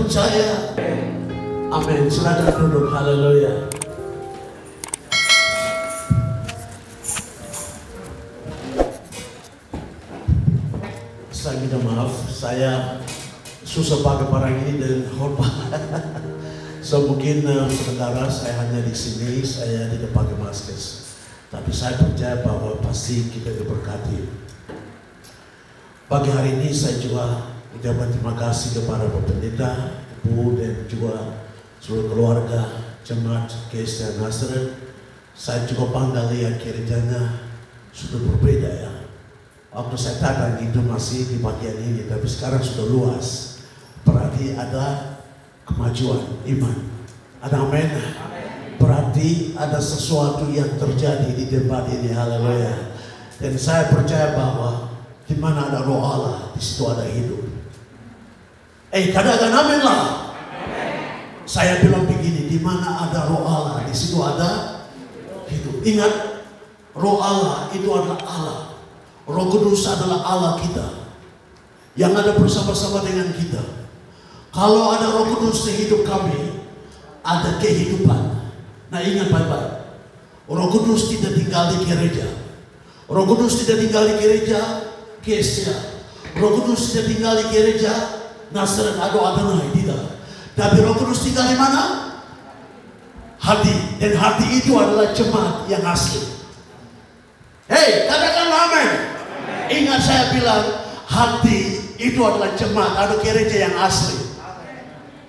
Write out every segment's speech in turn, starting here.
percaya. Amin. Silakan duduk. Haleluya. Saya minta maaf, saya susah pakai barang ini dan hormat. So mungkin sementara saya hanya di sini, saya tidak pakai masker. Tapi saya percaya bahwa pasti kita diberkati. Pagi hari ini saya juga ucapkan terima kasih kepada Bapak Pendeta, Ibu dan juga seluruh keluarga jemaat GST Nazareth. Saya juga bangga lihat gerejanya sudah berbeda ya. Waktu saya datang itu masih di bagian ini, tapi sekarang sudah luas. Berarti ada kemajuan iman. Ada amin. Berarti ada sesuatu yang terjadi di tempat ini. Haleluya. Dan saya percaya bahwa di mana ada roh Allah, di situ ada hidup. Katakan amin lah. Saya bilang begini, di mana ada roh Allah, di situ ada hidup. Ingat, roh Allah itu adalah Allah. Roh Kudus adalah Allah kita yang ada bersama-sama dengan kita. Kalau ada Roh Kudus di hidup kami, ada kehidupan. Nah, ingat baik-baik, Roh Kudus tidak tinggal di gereja. Roh Kudus tidak tinggal di gereja GST. Roh Kudus tidak tinggal di gereja Nazareth atau Adonai, tidak. Tapi Roh Kudus tinggal di mana? Hati. Dan hati itu adalah jemaat yang asli. Katakan amin. Ingat saya bilang, hati itu adalah jemaat atau gereja yang asli,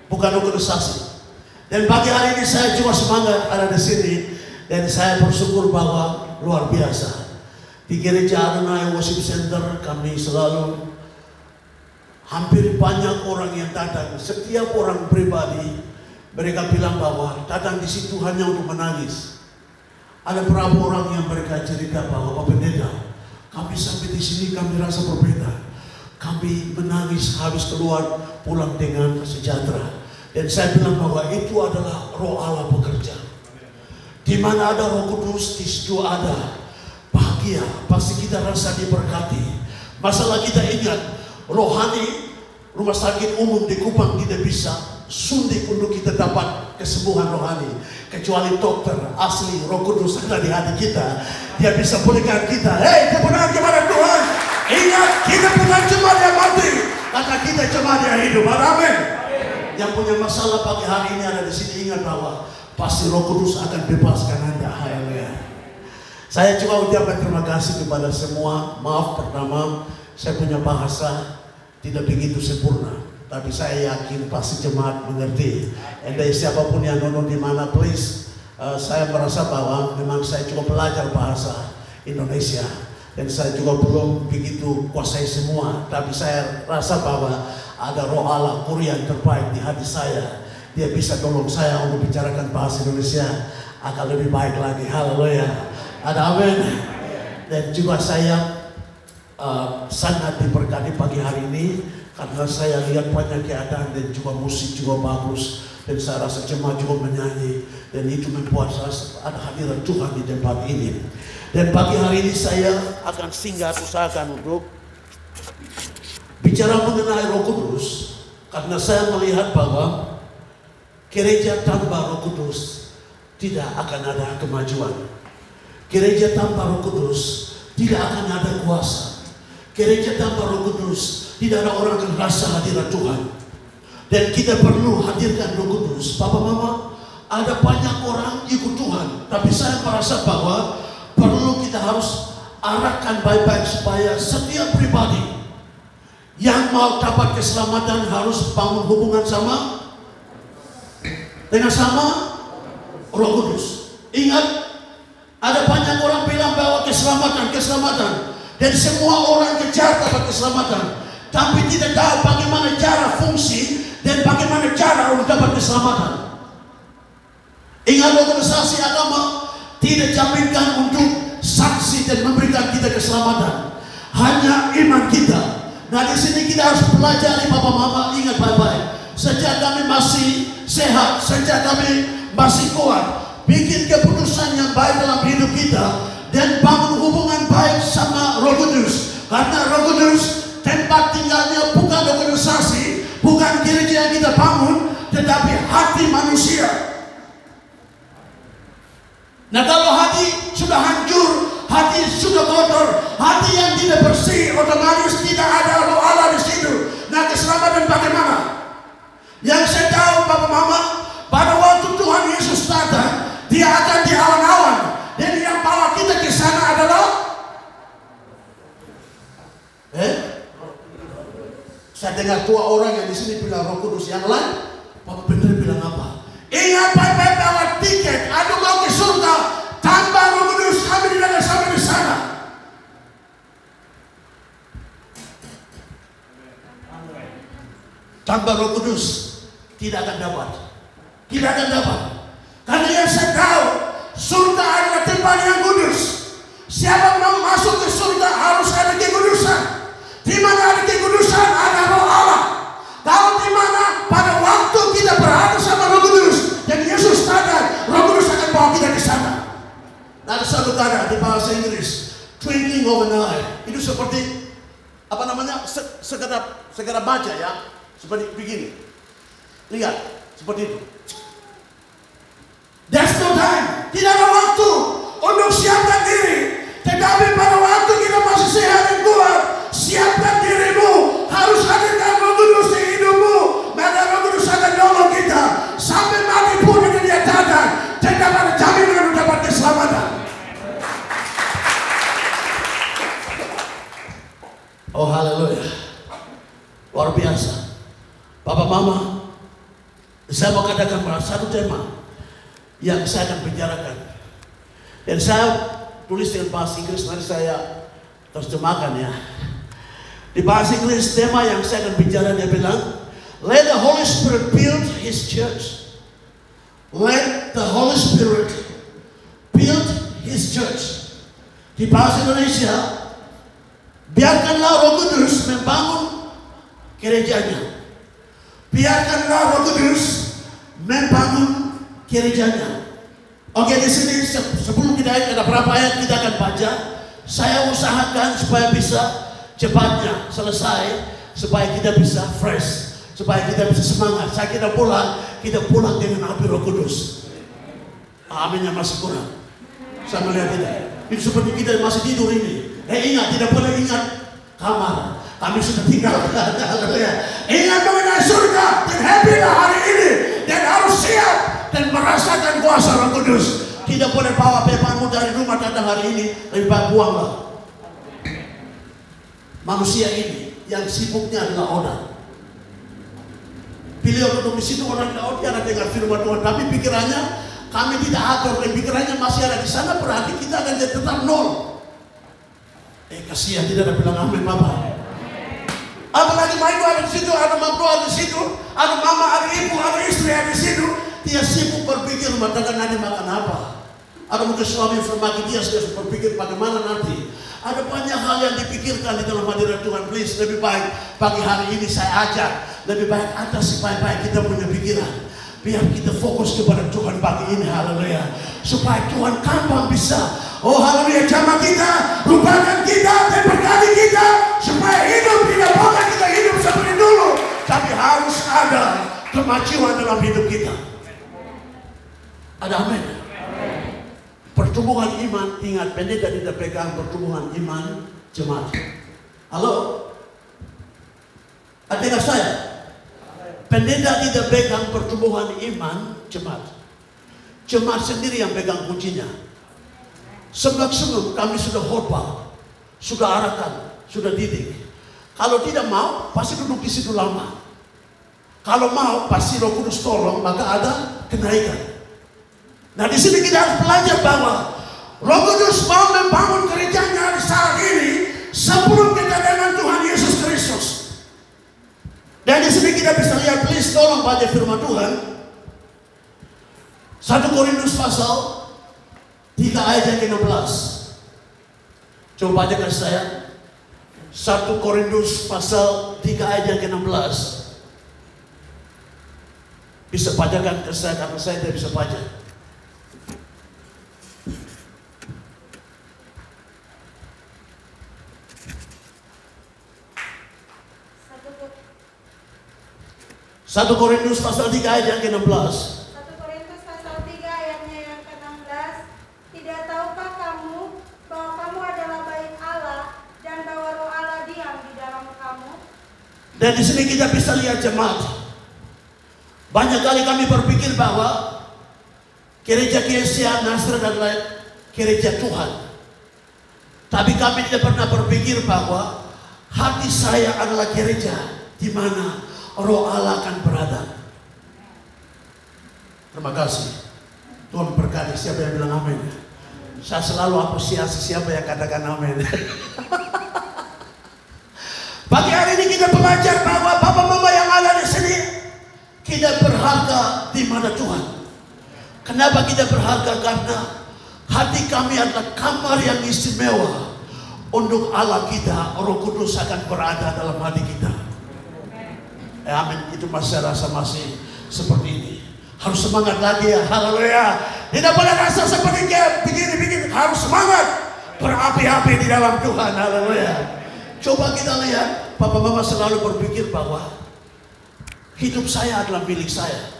bukan organisasi. Dan pagi hari ini saya juga semangat ada di sini, dan saya bersyukur bahwa luar biasa di gereja Adonai Worship Center kami selalu hampir banyak orang yang datang. Setiap orang pribadi mereka bilang bahwa datang di situ hanya untuk menangis. Ada beberapa orang yang mereka cerita bahwa Bapak Pendeta, kami sampai di sini kami rasa berbeda. Kami menangis habis keluar pulang dengan sejahtera. Dan saya bilang bahwa itu adalah roh Allah bekerja. Di mana ada Roh Kudus, di situ ada bahagia. Pasti kita rasa diberkati. Masalah kita ingat, rohani rumah sakit umum di Kupang tidak bisa suntik untuk kita dapat kesembuhan rohani, kecuali dokter asli Roh Kudus ada di hati kita. Dia bisa pulihkan kita. Kebenaran kepada Tuhan. Ingat, kita bukan jemaat yang mati, karena kita jemaat yang hidup. Amin. Yang punya masalah pagi hari ini ada di sini, ingat bahwa pasti Roh Kudus akan bebaskan Anda. Haleluya. Saya juga ucapkan terima kasih kepada semua. Maaf pertama saya punya bahasa tidak begitu sempurna, tapi saya yakin pasti jemaat mengerti. Andai siapapun yang nonton di mana, please, saya merasa bahwa memang saya cuma belajar bahasa Indonesia dan saya juga belum begitu kuasai semua. Tapi saya rasa bahwa ada roh Allah yang terbaik di hati saya. Dia bisa tolong saya untuk bicarakan bahasa Indonesia akan lebih baik lagi. Haleluya. Ada amin. Dan juga saya sangat diberkati pagi hari ini karena saya lihat banyak keadaan dan juga musik juga bagus, dan saya rasa jemaat juga menyanyi, dan itu membuat saya ada hadirat Tuhan di tempat ini. Dan pagi hari ini saya akan usahakan untuk bicara mengenai Roh Kudus, karena saya melihat bahwa gereja tanpa Roh Kudus tidak akan ada kemajuan. Gereja tanpa Roh Kudus tidak akan ada kuasa. Gereja tanpa Roh Kudus tidak ada orang yang rasa hadirat Tuhan. Dan kita perlu hadirkan Roh Kudus. Papa Mama, ada banyak orang ikut Tuhan, tapi saya merasa bahwa perlu kita harus arahkan baik-baik supaya setiap pribadi yang mau dapat keselamatan harus bangun hubungan dengan Roh Kudus. Ingat, ada banyak orang bilang bahwa keselamatan. Dan semua orang kejar dapat keselamatan, tapi tidak tahu bagaimana cara fungsi dan bagaimana cara untuk dapat keselamatan. Ingat, organisasi agama tidak jaminkan untuk saksi dan memberikan kita keselamatan, hanya iman kita. Nah, di sini kita harus belajar, Bapak Mama, ingat baik-baik. Sejak kami masih sehat, sejak kami masih kuat, bikin keputusan yang baik dalam hidup kita dan bangun hubungan baik sama Roh Kudus. Karena Roh Kudus tempat tinggalnya bukan organisasi, bukan gereja yang kita bangun, tetapi hati manusia. Nah, kalau hati sudah hancur, hati sudah kotor, hati yang tidak bersih, otomatis tidak ada roh Allah di situ. Nah, keselamatan bagaimana? Yang saya tahu, Bapak Mama, pada waktu Tuhan Yesus datang, Dia akan di awan-awan, dan yang bawa kita ke sana adalah saya dengar dua orang yang di sini bilang Roh Kudus, yang lain Bapak Pendeta bilang apa? Ingat baik-baik bawa tiket, aduh mau ke surga, tambah Roh Kudus, kami tidak akan sampai di sana. Tambah Roh Kudus tidak akan dapat, tidak akan dapat. Karena yang saya tahu, surga adalah tempat yang kudus. Siapa mau masuk ke surga harus ada kekudusan. Di mana ada kekudusan ada Roh Allah. Kalau di mana pada waktu kita berada sama Roh Kudus dan Yesus datang, Roh Kudus akan bawa kita ke sana. Ada satu kata di bahasa Inggris, twinkling of an eye. Itu seperti apa namanya? Segera baca ya, seperti begini. Lihat, seperti itu. There's no time. Tidak ada waktu untuk siapkan diri. Tetapi pada waktu kita masih sehat dan kuat, siapkan dirimu. Harus hadirkan Roh Kudus di hidupmu. Maka Roh Kudus akan nolong kita. Sampai mati pun Dia datang. Tetap ada jaminan untuk dapat keselamatan. Oh haleluya. Luar biasa. Bapak Mama, saya mau katakan satu tema yang saya akan bicarakan. Dan saya tulis dengan bahasa Inggris, nanti saya terjemahkan ya. Di bahasa Inggris tema yang saya akan bicara, dia bilang, let the Holy Spirit build His church. Let the Holy Spirit build His church. Di bahasa Indonesia, biarkanlah Roh Kudus membangun gerejanya. Biarkanlah Roh Kudus membangun gerejanya. Oke, di sini sebelum kita ada berapa ayat kita akan baca. Saya usahakan supaya bisa cepatnya selesai, supaya kita bisa fresh, supaya kita bisa semangat. Saya kita pulang dengan api Roh Kudus. Aminnya masih kurang. Saya melihat ini. Itu seperti kita masih tidur ini. Ingat, tidak boleh ingat kamar. Kami sudah tinggal. Ingat mengenai surga dan happy-lah hari ini. Dan harus siap dan merasakan kuasa Roh Kudus. Tidak boleh bawa bebanmu dari rumah datang hari ini. Lebih baik buanglah. Manusia ini yang sibuknya adalah onak. Beliau duduk di situ, orang tidak ada dengar firman Tuhan, tapi pikirannya kami tidak atur, dan pikirannya masih ada di sana, berarti kita akan jadi tetap nol. Kasihan, tidak ada bilang amin Bapak. Apalagi Maiku ada di situ, ada Mampu ada di situ, ada mama, ada ibu, ada istri ada di situ. Dia sibuk berpikir rumah tangga nanti makan apa. Ada mungkin suami firmaki dia sudah berpikir bagaimana nanti. Ada banyak hal yang dipikirkan di dalam hadirat Tuhan. Please, lebih baik pagi hari ini saya ajak, lebih baik atas sebaik-baik kita punya pikiran. Biar kita fokus kepada Tuhan pagi ini, haleluya. Supaya Tuhan kapan bisa, oh haleluya, jamah kita, lupakan kita, dan berkati kita. Supaya hidup tidak boleh kita hidup seperti dulu, tapi harus ada kemajuan dalam hidup kita. Ada amin. Pertumbuhan iman, ingat, pendeta tidak pegang pertumbuhan iman jemaat. Halo? Ada dengar saya? Pendeta tidak pegang pertumbuhan iman jemaat. Jemaat sendiri yang pegang kuncinya. Sebelum kami sudah khotbah, sudah arahkan, sudah didik. Kalau tidak mau, pasti duduk di situ lama. Kalau mau, pasti Roh Kudus tolong, maka ada kenaikan. Nah, di sini kita harus belajar bahwa Roh Kudus mau membangun gerejanya di saat ini sebelum kedatangan Tuhan Yesus Kristus. Dan di sini kita bisa lihat, please tolong baca firman Tuhan. 1 Korintus pasal 3 ayat yang ke-16. Coba bacakan saya. 1 Korintus pasal 3 ayat yang ke-16. Bisa bacakan ke saya karena saya tidak bisa baca. 1 Korintus pasal 3 ayat yang ke-16. 1 Korintus pasal 3 ayatnya yang ke-16. Tidak tahukah kamu bahwa kamu adalah bait Allah dan bahwa Roh Allah diam di dalam kamu? Dan di sini kita bisa lihat jemaat. Banyak kali kami berpikir bahwa gereja Kiesia Nasr adalah gereja Tuhan. Tapi kami tidak pernah berpikir bahwa hati saya adalah gereja di mana Roh Allah akan berada. Terima kasih. Tuhan berkati. Siapa yang bilang amin? Saya selalu apresiasi siapa yang katakan amin. Pagi hari ini kita belajar bahwa Bapak Mama yang ada di sini, kita berharga di mana Tuhan. Kenapa kita berharga? Karena hati kami adalah kamar yang istimewa untuk Allah kita. Roh Kudus akan berada dalam hati kita. Amin. Itu saya rasa masih seperti ini. Harus semangat lagi ya. Haleluya. Tidak boleh rasa seperti kayak begini-begini. Harus semangat. Berapi-api di dalam Tuhan. Haleluya. Coba kita lihat. Papa Mama selalu berpikir bahwa hidup saya adalah milik saya.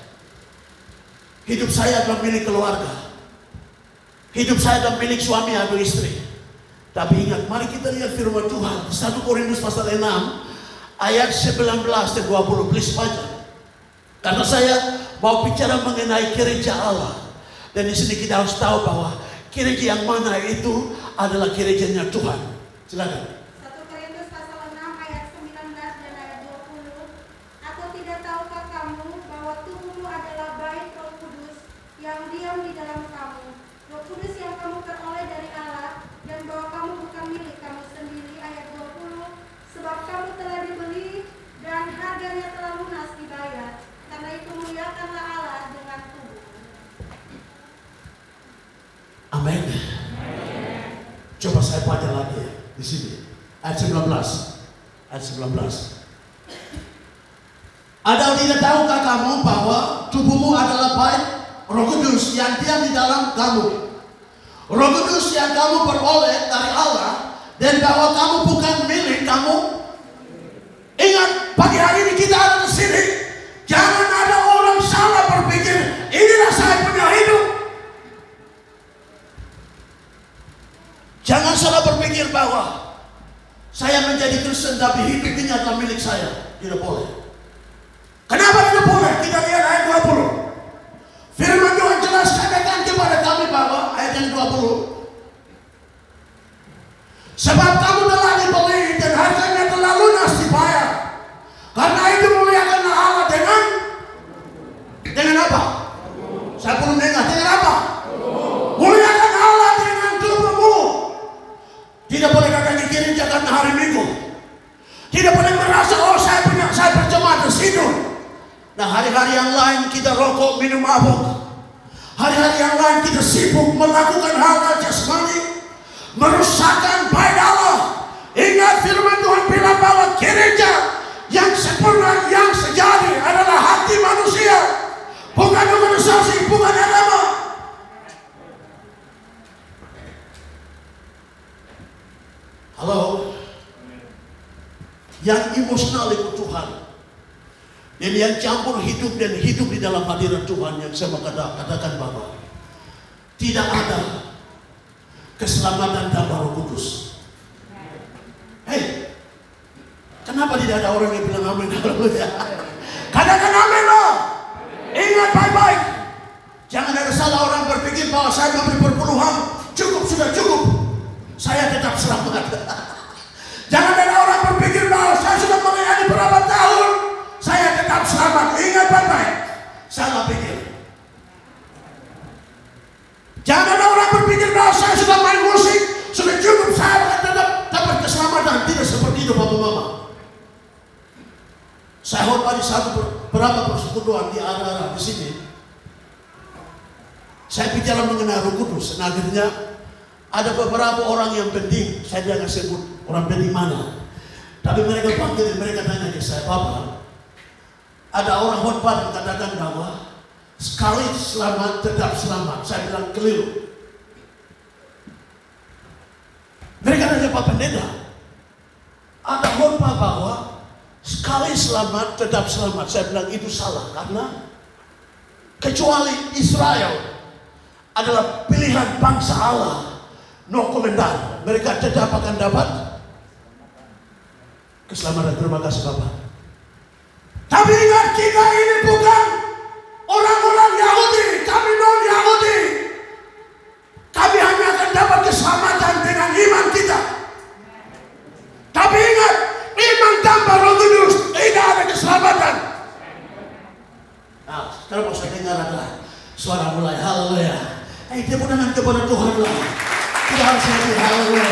Hidup saya adalah milik keluarga. Hidup saya adalah milik suami atau istri. Tapi ingat, mari kita lihat firman Tuhan. 1 Korintus pasal 6 ayat 19 dan 20. Please baca. Karena saya mau bicara mengenai gereja Allah. Dan di sini kita harus tahu bahwa gereja yang mana itu adalah gerejanya Tuhan. Silakan. 1 Korintus pasal 6 ayat 19 dan ayat 20. Aku tidak tahukah kamu bahwa tubuhmu adalah bait Roh Kudus yang diam di dalam kamu. Roh Kudus yang kamu peroleh dari Allah, dan bahwa kamu bukan milik kamu sendiri. Ayat 20. Sebab kamu telah dibeli dan harganya telah lunas dibayar. Karena itu muliakanlah Allah dengan tubuh. Amin. Coba saya baca lagi ya, di sini. Ayat 19. Ayat 19. Atau tidak tahukah kamu bahwa tubuhmu adalah bait Roh Kudus yang diam di dalam kamu. Roh Kudus yang kamu peroleh dari Allah, dan bahwa kamu bukan milik kamu. Ingat, pagi hari ini kita ada di sini. Jangan ada orang salah berpikir, inilah saya punya hidup. Jangan salah berpikir bahwa saya menjadi Kristen tapi hidup ini adalah milik saya. Tidak boleh. Kenapa tidak boleh? Kita lihat ayat 20. Firman Tuhan jelas katakan kepada kami bahwa ayat yang 20. Sebab kamu telah dibeli dan harganya telah lunas dibayar. Karena itu muliakanlah Allah dengan apa? Saya belum dengar. Dengan apa? Muliakan Allah dengan tubuhmu. Tidak boleh datang ke gereja karena hari Minggu. Tidak boleh merasa saya berjemaat di situ. Nah, hari-hari yang lain kita rokok, minum mabuk. Hari-hari yang lain kita sibuk melakukan hal-hal jasmani, merusakkan bait Allah. Ingat firman Tuhan bilang bahwa gereja yang sempurna, yang sejati adalah hati manusia, bukan organisasi, bukan agama. Halo, yang emosional itu Tuhan. Dan yang campur hidup dan hidup di dalam hadirat Tuhan, yang saya mau katakan bahwa tidak ada keselamatan tanpa Roh Kudus. Hei, kenapa tidak ada orang yang bilang amin? Katakan amin loh. Ingat baik-baik. Jangan ada salah orang berpikir bahwa saya memberi perpuluhan, cukup sudah cukup, saya tetap selamat. Jangan ada orang berpikir bahwa saya sudah melayani berapa tahun, saya tetap selamat. Ingat baik-baik. Salah pikir. Jangan ada orang berpikir bahwa saya sudah main musik, sudah cukup, saya akan tetap dapat keselamatan. Tidak seperti itu, Bapak Mama. Saya hormati beberapa persekutuan di arah di sini. Saya bicara mengenai Roh Kudus. Dan akhirnya ada beberapa orang yang penting. Saya jangan sebut orang penting mana. Tapi mereka panggil, mereka tanya ke saya, Bapak, ada orang khotbah yang katakan bahwa sekali selamat tetap selamat. Saya bilang keliru. Mereka tanya Pak Pendeta, ada khotbah bahwa sekali selamat tetap selamat. Saya bilang itu salah, karena kecuali Israel adalah pilihan bangsa Allah, no komentar, mereka tetap akan dapat keselamatan. Terima kasih Bapak. Tapi ingat, kita ini bukan orang-orang Yahudi, kami non-Yahudi. Kami hanya akan dapat keselamatan dengan iman kita. Tapi ingat, iman tanpa Roh Kudus tidak ada keselamatan. Nah, sekarang mau saya dengar adalah suara mulai, haleluya. Tepuk tangan kepada Tuhan lah. Kita harus happy, haleluya.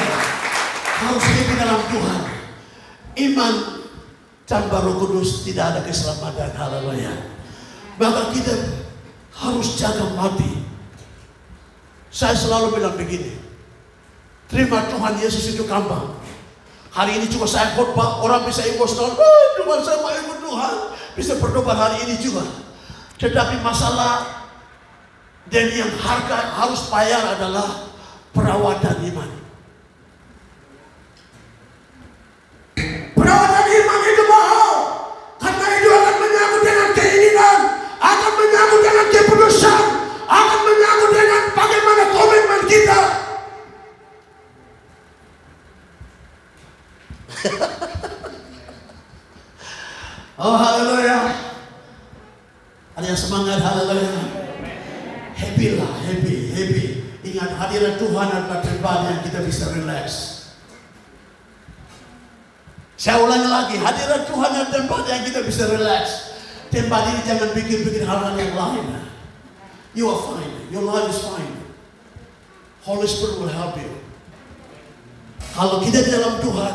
Harus happy dalam Tuhan. Iman tanpa Roh Kudus tidak ada keselamatan, haleluya. Maka kita harus jaga mati. Saya selalu bilang begini, terima Tuhan Yesus itu gampang. Hari ini cuma saya khotbah, orang bisa emosional, Tuhan saya mau ikut Tuhan, bisa berdoa hari ini juga. Tetapi masalah dan yang harus bayar adalah perawatan iman. Perawatan iman itu mahal, karena itu akan menyangkut dengan keinginan, akan menyangkut dengan keputusan, akan menyangkut dengan bagaimana komitmen kita. Oh haleluya. Ada yang semangat, haleluya. Happy lah, happy. Ingat, hadirat Tuhan adalah tempat yang kita bisa relax. Saya ulangi lagi, hadirat Tuhan adalah tempat yang kita bisa relax. Tempat ini jangan pikir-pikir hal-hal yang lain. You are fine, your life is fine. Holy Spirit will help you. Kalau kita di dalam Tuhan,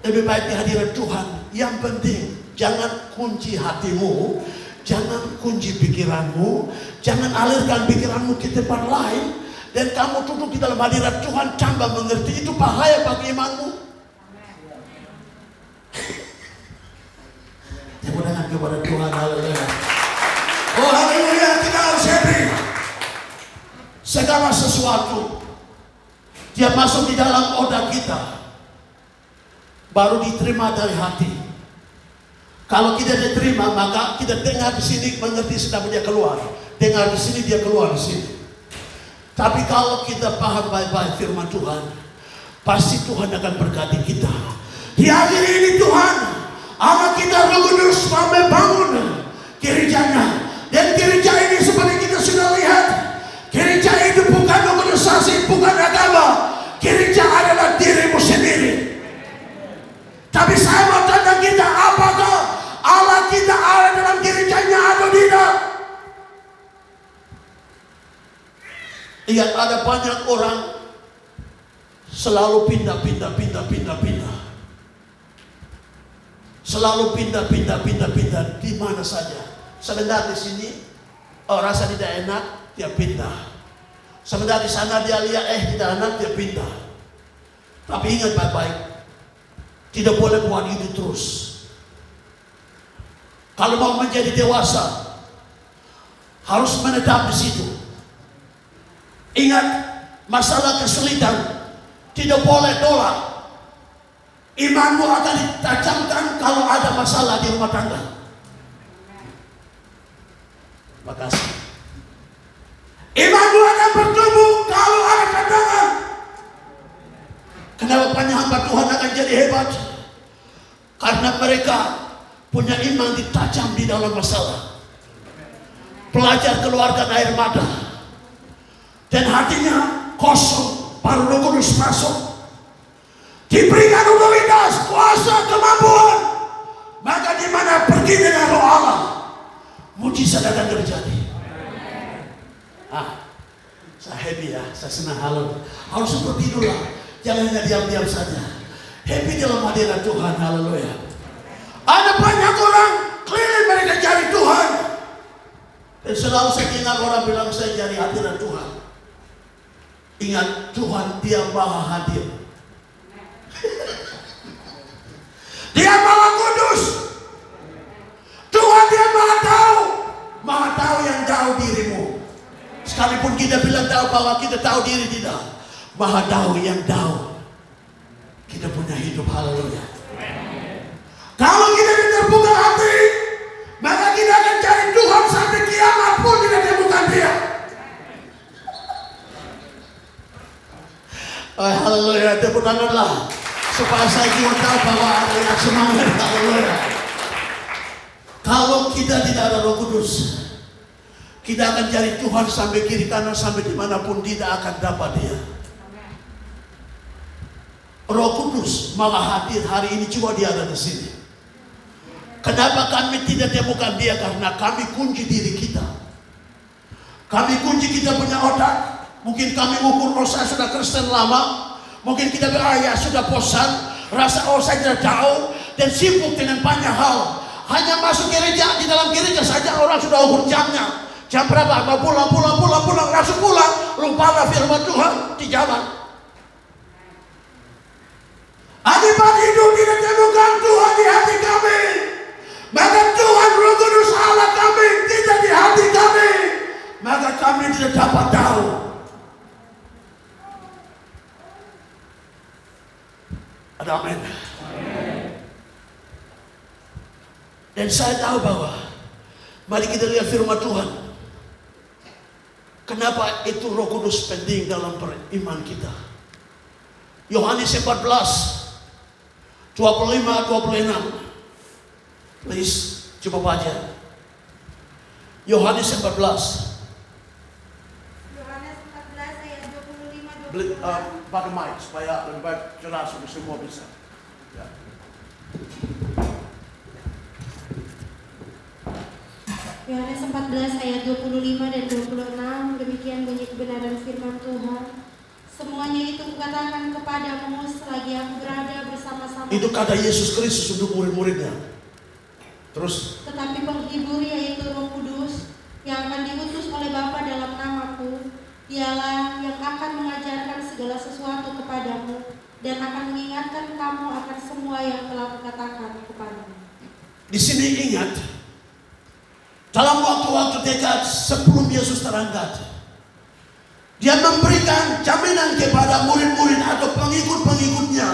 lebih baik di hadirat Tuhan. Yang penting, jangan kunci hatimu, jangan kunci pikiranmu, jangan alirkan pikiranmu ke tempat lain, dan kamu duduk di dalam hadirat Tuhan tanpa mengerti. Itu bahaya bagi imanmu. Tepuk tangan kepada Tuhan, haleluya. Oh haleluya, kita harus happy. Segala sesuatu dia masuk di dalam otak kita, baru diterima dari hati. Kalau kita diterima, maka kita dengar di sini, mengerti, sedang dia keluar. Dengar di sini, dia keluar di sini. Tapi kalau kita paham baik-baik firman Tuhan, pasti Tuhan akan berkati kita. Di akhir ini Tuhan, Allah kita Roh Kudus mau membangun gerejanya. Dan gereja ini seperti kita sudah lihat, gereja itu bukan organisasi, bukan agama. Gereja adalah dirimu sendiri. Tapi saya mau tanya kita, apakah Allah kita ada dalam gerejanya atau tidak? Ingat, ada banyak orang selalu pindah. Selalu pindah di mana saja. Sebentar di sini, rasa tidak enak, dia pindah. Sebentar di sana dia lihat, tidak enak, dia pindah. Tapi ingat baik-baik, tidak boleh buat itu terus. Kalau mau menjadi dewasa, harus menetap di situ. Ingat, masalah kesulitan tidak boleh tolak. Imanmu akan ditajamkan kalau ada masalah di rumah tangga. Makasih. Imanmu akan bertumbuh kalau ada tantangan. Kenapa banyak hamba Tuhan akan jadi hebat? Karena mereka punya iman ditajam di dalam masalah. Belajar keluarkan air mata. Dan hatinya kosong, baru Roh Kudus masuk. Diberikan otoritas, kuasa, kemampuan. Maka di mana pergi dengan Roh Allah, mujizat akan terjadi. Saya happy ya, saya senang. Harus seperti itulah. Jangan hanya diam-diam saja. Happy dalam hadirat Tuhan, haleluya. Ada banyak orang keliling mereka cari Tuhan. Dan selalu saya dengar orang bilang saya cari hadirat Tuhan. Ingat, Tuhan dia maha hadir. Dia maha kudus. Tuhan dia maha tahu yang jauh dirimu. Sekalipun kita bilang tahu bahwa kita tahu diri, tidak. Maha tahu yang tahu kita punya hidup, haleluya. Kalau Haleluya, tepuk tanganlah supaya saya juga tahu bahwa ada yang semangat. Haleluya. Kalau kita tidak ada Roh Kudus, kita akan cari Tuhan sampai kiri kanan, sampai dimanapun tidak akan dapat Dia. Roh Kudus malah hadir hari ini juga Dia ada di sini. Kenapa kami tidak temukan Dia? Karena kami kunci diri kita. Kami kunci kita punya otak. Mungkin kami ukur, oh saya sudah Kristen lama. Mungkin kita bilang, ya sudah bosan. Rasa, oh saya tidak tahu. Dan sibuk dengan banyak hal. Hanya masuk gereja, di dalam gereja saja orang sudah ukur jamnya. Jam berapa? Mau pulang, langsung pulang. Lupalah firman Tuhan di jalan. Akibat itu kita temukan Tuhan di hati kami. Maka Tuhan Roh Kudus Allah kami tidak di hati kami. Maka kami tidak dapat tahu. Ada amin. Dan saya tahu bahwa mari kita lihat firman Tuhan. Kenapa itu Roh Kudus penting dalam beriman kita? Yohanes 14 25-26. Please, coba baca. Yohanes 14. Yohanes 14 ayat 25-26. Pakai mic supaya lebih baik jelas untuk semua bisa. Ya. Yohanes 14 ayat 25 dan 26. Demikian bunyi kebenaran firman Tuhan. Semuanya itu kukatakan kepadamu selagi aku berada bersama-sama. Itu kata Yesus Kristus untuk murid-muridnya. Terus. Tetapi penghibur yaitu Roh Kudus yang akan diutus oleh Bapa dalam namaku, Dialah yang akan mengajarkan segala sesuatu kepadamu dan akan mengingatkan kamu akan semua yang telah kukatakan kepadamu. Di sini ingat, dalam waktu-waktu dekat sebelum Yesus terangkat, Dia memberikan jaminan kepada murid-murid atau pengikut-pengikutnya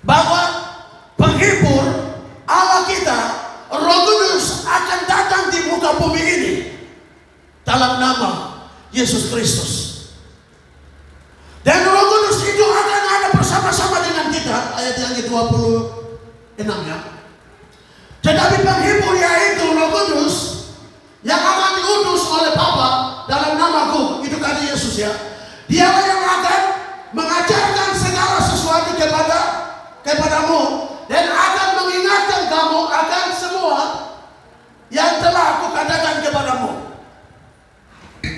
bahwa penghibur Allah kita, Roh Kudus akan datang di muka bumi ini dalam nama Yesus Kristus. Dan Roh Kudus itu akan ada bersama-sama dengan kita. Ayat yang ke-26 ya. Tetapi penghibur yaitu Roh Kudus yang akan diutus oleh Bapa dalam namaku, itu kata Yesus ya. Dialah yang akan mengajarkan segala sesuatu kepadamu dan akan mengingatkan kamu akan semua yang telah aku katakan kepadamu.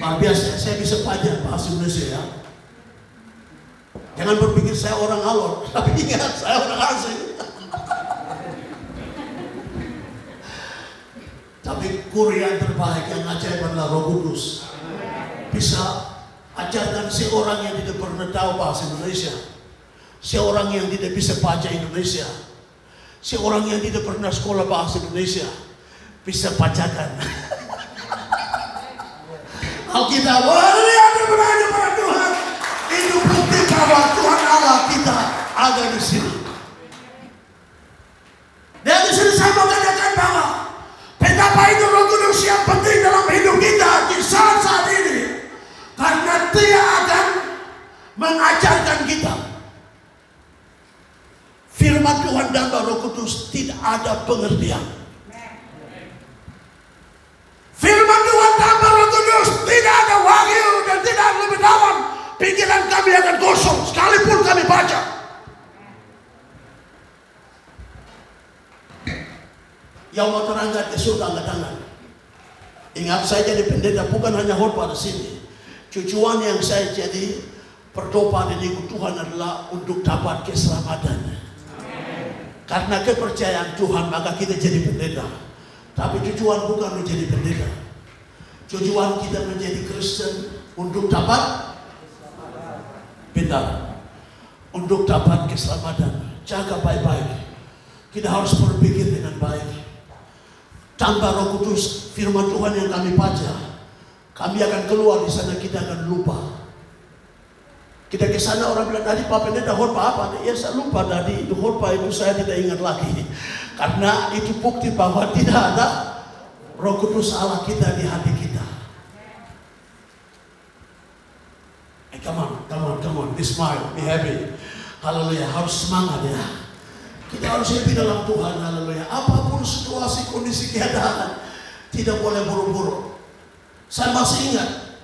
Luar biasa, saya bisa belajar bahasa Indonesia ya. Jangan berpikir saya orang alor, tapi ingat saya orang asing. Tapi kurian terbaik yang ajaib adalah Roh Kudus. Bisa ajarkan seorang yang tidak pernah tahu bahasa Indonesia, seorang yang tidak bisa baca Indonesia, seorang yang tidak pernah sekolah bahasa Indonesia, bisa bacakan. Alkitab, lihat berani pada Tuhan. Itu bukti bahwa Tuhan Allah kita ada di sini. Dan di sini saya mau katakan bahwa betapa itu Roh Kudus yang penting dalam hidup kita di saat-saat ini. Karena Dia akan mengajarkan kita. Firman Tuhan dan Roh Kudus tidak ada pengertian. Firman Tuhan tanpa Roh Kudus tidak ada wahyu dan tidak lebih dalam. Pikiran kami akan kosong sekalipun kami baca. Yang mau terangkat ke surga angkat tangan. Ingat, saya jadi pendeta bukan hanya khotbah di sini. Tujuan yang saya jadi berdoa dan ikut Tuhan adalah untuk dapat keselamatan. Karena kepercayaan Tuhan maka kita jadi pendeta. Tapi tujuan bukan menjadi pendeta. Tujuan kita menjadi Kristen untuk dapat pintar, untuk dapat keselamatan. Jaga baik-baik. Kita harus berpikir dengan baik. Tanpa Roh Kudus, firman Tuhan yang kami baca, kami akan keluar di sana, kita akan lupa. Kita ke sana orang bilang, tadi Pak Pendeta khotbah apa? Ya saya lupa tadi, itu khotbah itu saya tidak ingat lagi. Karena itu bukti bahwa tidak ada Roh Kudus Allah kita di hati kita. Come on. be smile, be happy. Haleluya, harus semangat ya. Kita harus happy dalam Tuhan, haleluya. Apapun situasi, kondisi, keadaan, tidak boleh buru-buru. Saya masih ingat,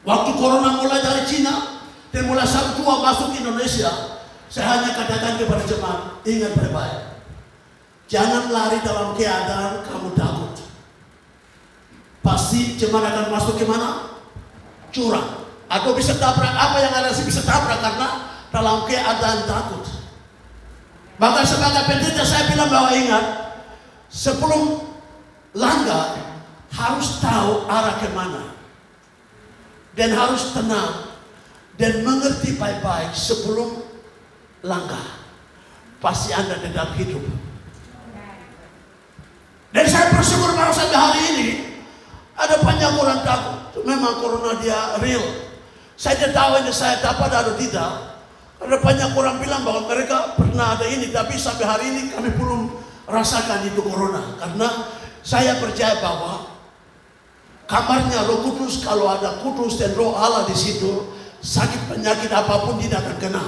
waktu corona mulai dari Cina, dan mulai sang tua masuk ke Indonesia, saya hanya katakan kepada jemaat, ingat baik-baik. Jangan lari dalam keadaan kamu takut. Pasti jemaat akan masuk ke mana? Curang. Atau bisa tabrak, apa yang ada sih bisa tabrak karena dalam keadaan takut. Maka sebagai pendeta saya bilang bahwa ingat, sebelum langkah harus tahu arah kemana. Dan harus tenang dan mengerti baik-baik sebelum langkah. Pasti Anda tetap hidup. Dan saya bersyukur bahwa sampai hari ini ada banyak orang takut. Memang corona dia real. Saya tidak tahu ini saya dapat atau tidak. Ada banyak orang bilang bahwa mereka pernah ada ini, tapi sampai hari ini kami belum rasakan itu corona. Karena saya percaya bahwa kamarnya Roh Kudus, kalau ada Kudus dan Roh Allah di situ, sakit penyakit apapun tidak akan kena.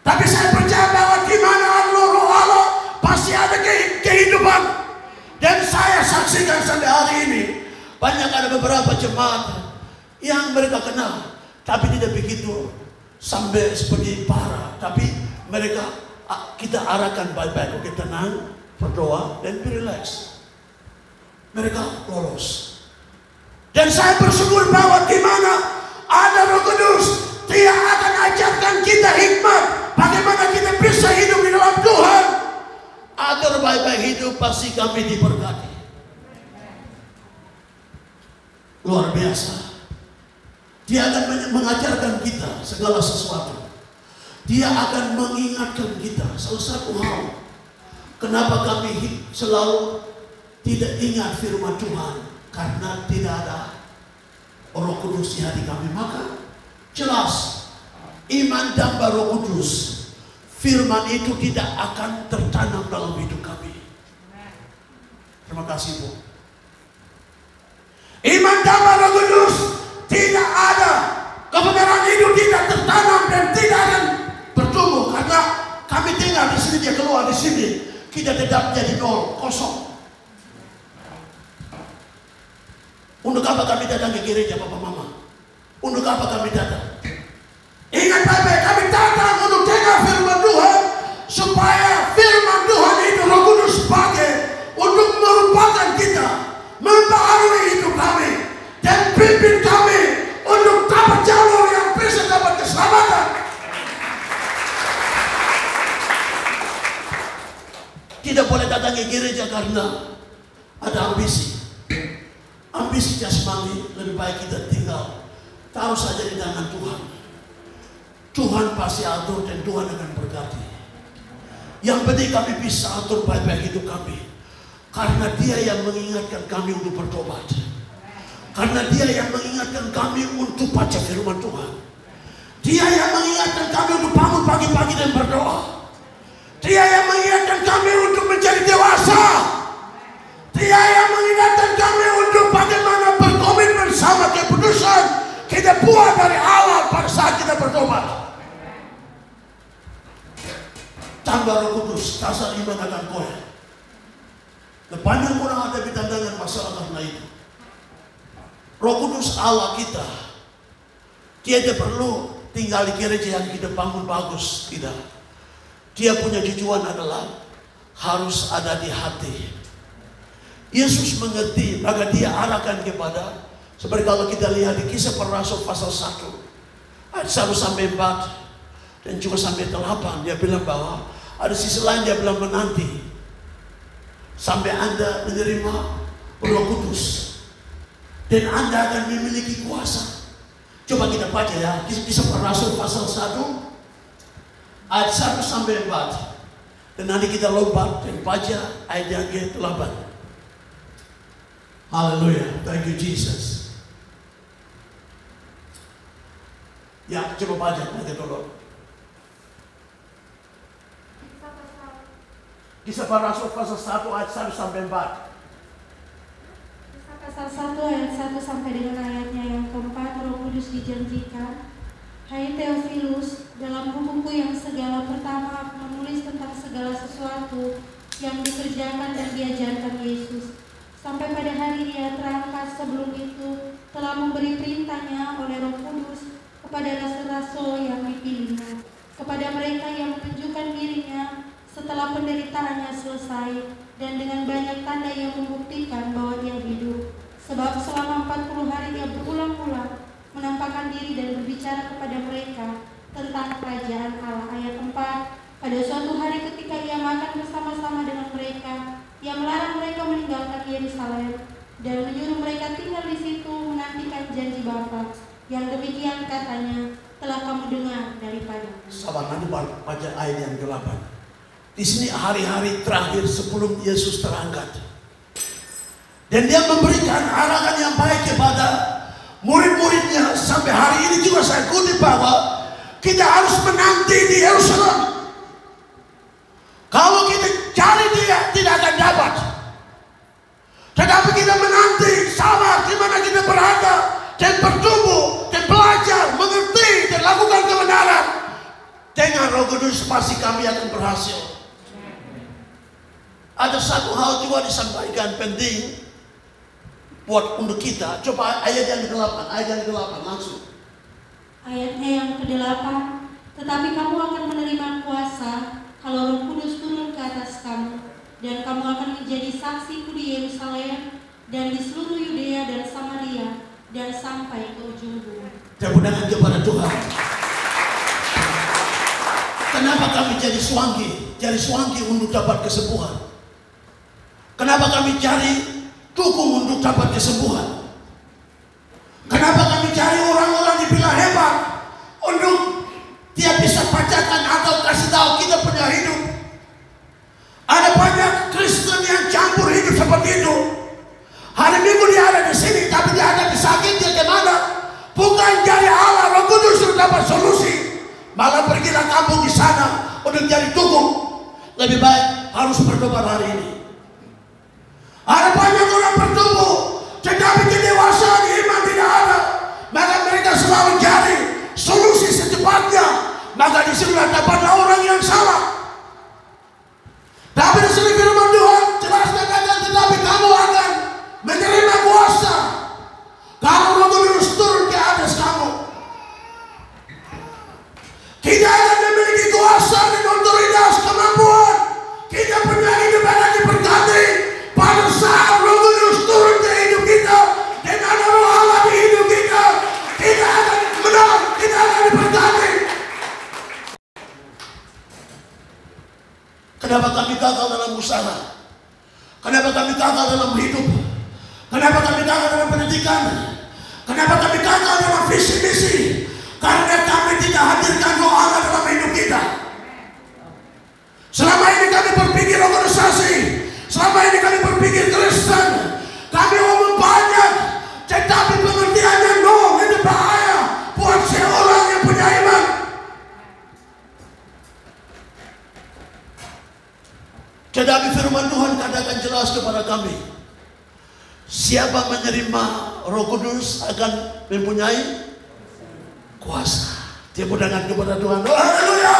Tapi saya percaya bahwa di mana ada Roh Allah pasti ada kehidupan. Dan saya saksikan sampai hari ini banyak ada beberapa jemaat yang mereka kenal, tapi tidak begitu sampai seperti parah. Tapi mereka kita arahkan baik-baik, oke, tenang, berdoa dan relax. Mereka lolos. Dan saya bersyukur bahwa di mana ada Roh Kudus, Dia akan ajarkan kita hikmat bagaimana kita bisa hidup di dalam Tuhan. Agar baik-baik hidup pasti kami diberkati. Luar biasa. Dia akan mengajarkan kita segala sesuatu. Dia akan mengingatkan kita salah satu hal. Kenapa kami selalu tidak ingat firman Tuhan? Karena tidak ada Roh Kudus di hati kami. Maka jelas iman dan Roh Kudus, firman itu tidak akan tertanam dalam hidup kami. Terima kasih Bu. Iman dan Roh Kudus tidak ada, kebenaran itu tidak tertanam dan tidak akan bertumbuh. Karena kami tinggal di sini, dia keluar di sini, kita tetap jadi nol, kosong. Untuk apa kami datang ke gereja Papa Mama? Untuk apa kami datang? Ingat baik-baik, kami datang untuk dengar firman Tuhan, supaya firman Tuhan itu Roh Kudus pakai untuk merupakan kita, mempengaruhi hidup kami, dan pimpin kami untuk dapat jalur yang bisa dapat keselamatan. Tidak boleh datang ke gereja karena ada ambisi. Ambisi jasmani, lebih baik kita tinggal, taruh saja di tangan Tuhan. Tuhan pasti atur dan Tuhan akan berkati. Yang penting kami bisa atur baik-baik hidup kami. Karena Dia yang mengingatkan kami untuk bertobat. Karena Dia yang mengingatkan kami untuk baca firman Tuhan. Dia yang mengingatkan kami untuk bangun pagi-pagi dan berdoa. Dia yang mengingatkan kami untuk menjadi dewasa. Dia yang mengingatkan kami untuk bagaimana berkomitmen sama keputusan kita buat dari awal pada saat kita bertobat. Tambah Roh Kudus, dasar iman akan goyah. Banyak orang ada di tantangan masalah karena itu. Roh Kudus Allah kita, Dia tidak perlu tinggal di gereja yang kita bangun bagus, tidak. Dia punya tujuan adalah harus ada di hati. Yesus mengerti, maka Dia arahkan kepada, seperti kalau kita lihat di Kisah Para Rasul pasal 1 ayat 1 sampai 4 dan juga sampai 8, Dia bilang bahwa ada sisi lain, Dia bilang menanti sampai Anda menerima Roh Kudus dan Anda akan memiliki kuasa. Coba kita baca ya, Kisah Para Rasul pasal 1 ayat 1 sampai 4, dan nanti kita lompat dan baca ayat yang ke-8. Haleluya, thank you Jesus. Ya, coba baca dulu. Kisah Para Rasul pasal 1 ayat 1 sampai 4. Kisah pasal 1 ayat 1 sampai dengan ayatnya yang keempat, Roh Kudus dijanjikan. Hai Theophilus, dalam bukuku yang segala pertama aku menulis tentang segala sesuatu yang dikerjakan dan diajarkan Yesus, sampai pada hari Dia terangkat sebelum itu telah memberi perintahnya oleh Roh Kudus kepada rasul-rasul yang dipilihnya, kepada mereka yang menunjukkan dirinya setelah penderitaannya selesai, dan dengan banyak tanda yang membuktikan bahwa Dia hidup. Sebab selama 40 hari Dia berulang-ulang menampakkan diri dan berbicara kepada mereka tentang kerajaan Allah. Ayat 4, pada suatu hari ketika Ia makan bersama-sama dengan mereka, Ia melarang mereka meninggalkan Yerusalem dan menyuruh mereka tinggal di situ menantikan janji Bapa, yang demikian katanya telah kamu dengar daripada. Sahabat, nanti baca ayat yang ke-8. Di sini hari-hari terakhir sebelum Yesus terangkat, dan Dia memberikan arahan yang baik kepada murid-muridnya. Sampai hari ini juga saya kutip bahwa kita harus menanti di Yerusalem. Kalau kita cari Dia, tidak akan dapat. Tetapi kita menanti, sabar, di mana kita berada dan bertumbuh dan belajar, mengerti dan lakukan kebenaran. Dengan Roh Kudus pasti kami akan berhasil. Ada satu hal juga disampaikan penting buat untuk kita. Coba ayat yang ke-8, langsung. Ayatnya yang ke-8, tetapi kamu akan menerima kuasa kalau Roh Kudus turun ke atas kamu, dan kamu akan menjadi saksiku di Yerusalem dan di seluruh Yudea dan Samaria dan sampai ke ujung bumi. Tepuk tangan kepada Tuhan. Kenapa kami jadi suangki untuk dapat kesembuhan? Kenapa kami cari dukung untuk dapat kesembuhan? Kenapa kami cari orang-orang dibilang hebat untuk dia bisa bacakan atau kasih tahu kita punya hidup? Ada banyak Kristen yang campur hidup seperti itu. Hari Minggu dia ada di sini, tapi dia ada di sakit, dia kemana? Bukan dari Allah, Roh Kudus sudah dapat solusi. Malah pergilah kampung di sana untuk jadi dukung. Lebih baik harus bertobat hari ini. Ada banyak orang bertumbuh, tetapi kedewasaan iman tidak ada. Maka mereka selalu cari solusi secepatnya. Maka disinilah dapatlah orang yang salah. Tapi di sini firman Tuhan jelas katakan, tetapi kamu akan menerima kuasa kalau Roh Kudus turun ke atas kamu. Kita akan memiliki kuasa dan otoritas, kemampuan. Kita punya hidup yang diberkati pada saat Roh Kudus turun ke hidup kita dan ada Roh Allah di hidup kita. Kita akan menang, kita akan diberkati. Kenapa kami gagal dalam usaha? Kenapa kami gagal dalam hidup? Kenapa kami gagal dalam pendidikan? Kenapa kami gagal dalam visi misi? Karena kami tidak hadirkan Roh Allah dalam hidup kita. Selama ini kami berpikir organisasi, selama ini kami berpikir Kristen, kami ngomong banyak, tetapi pengertiannya itu bahaya buat seorang yang punya iman. Tetapi firman Tuhan katakan jelas kepada kami, siapa menerima Roh Kudus akan mempunyai kuasa. Tepuk tangan kepada Tuhan. Haleluya.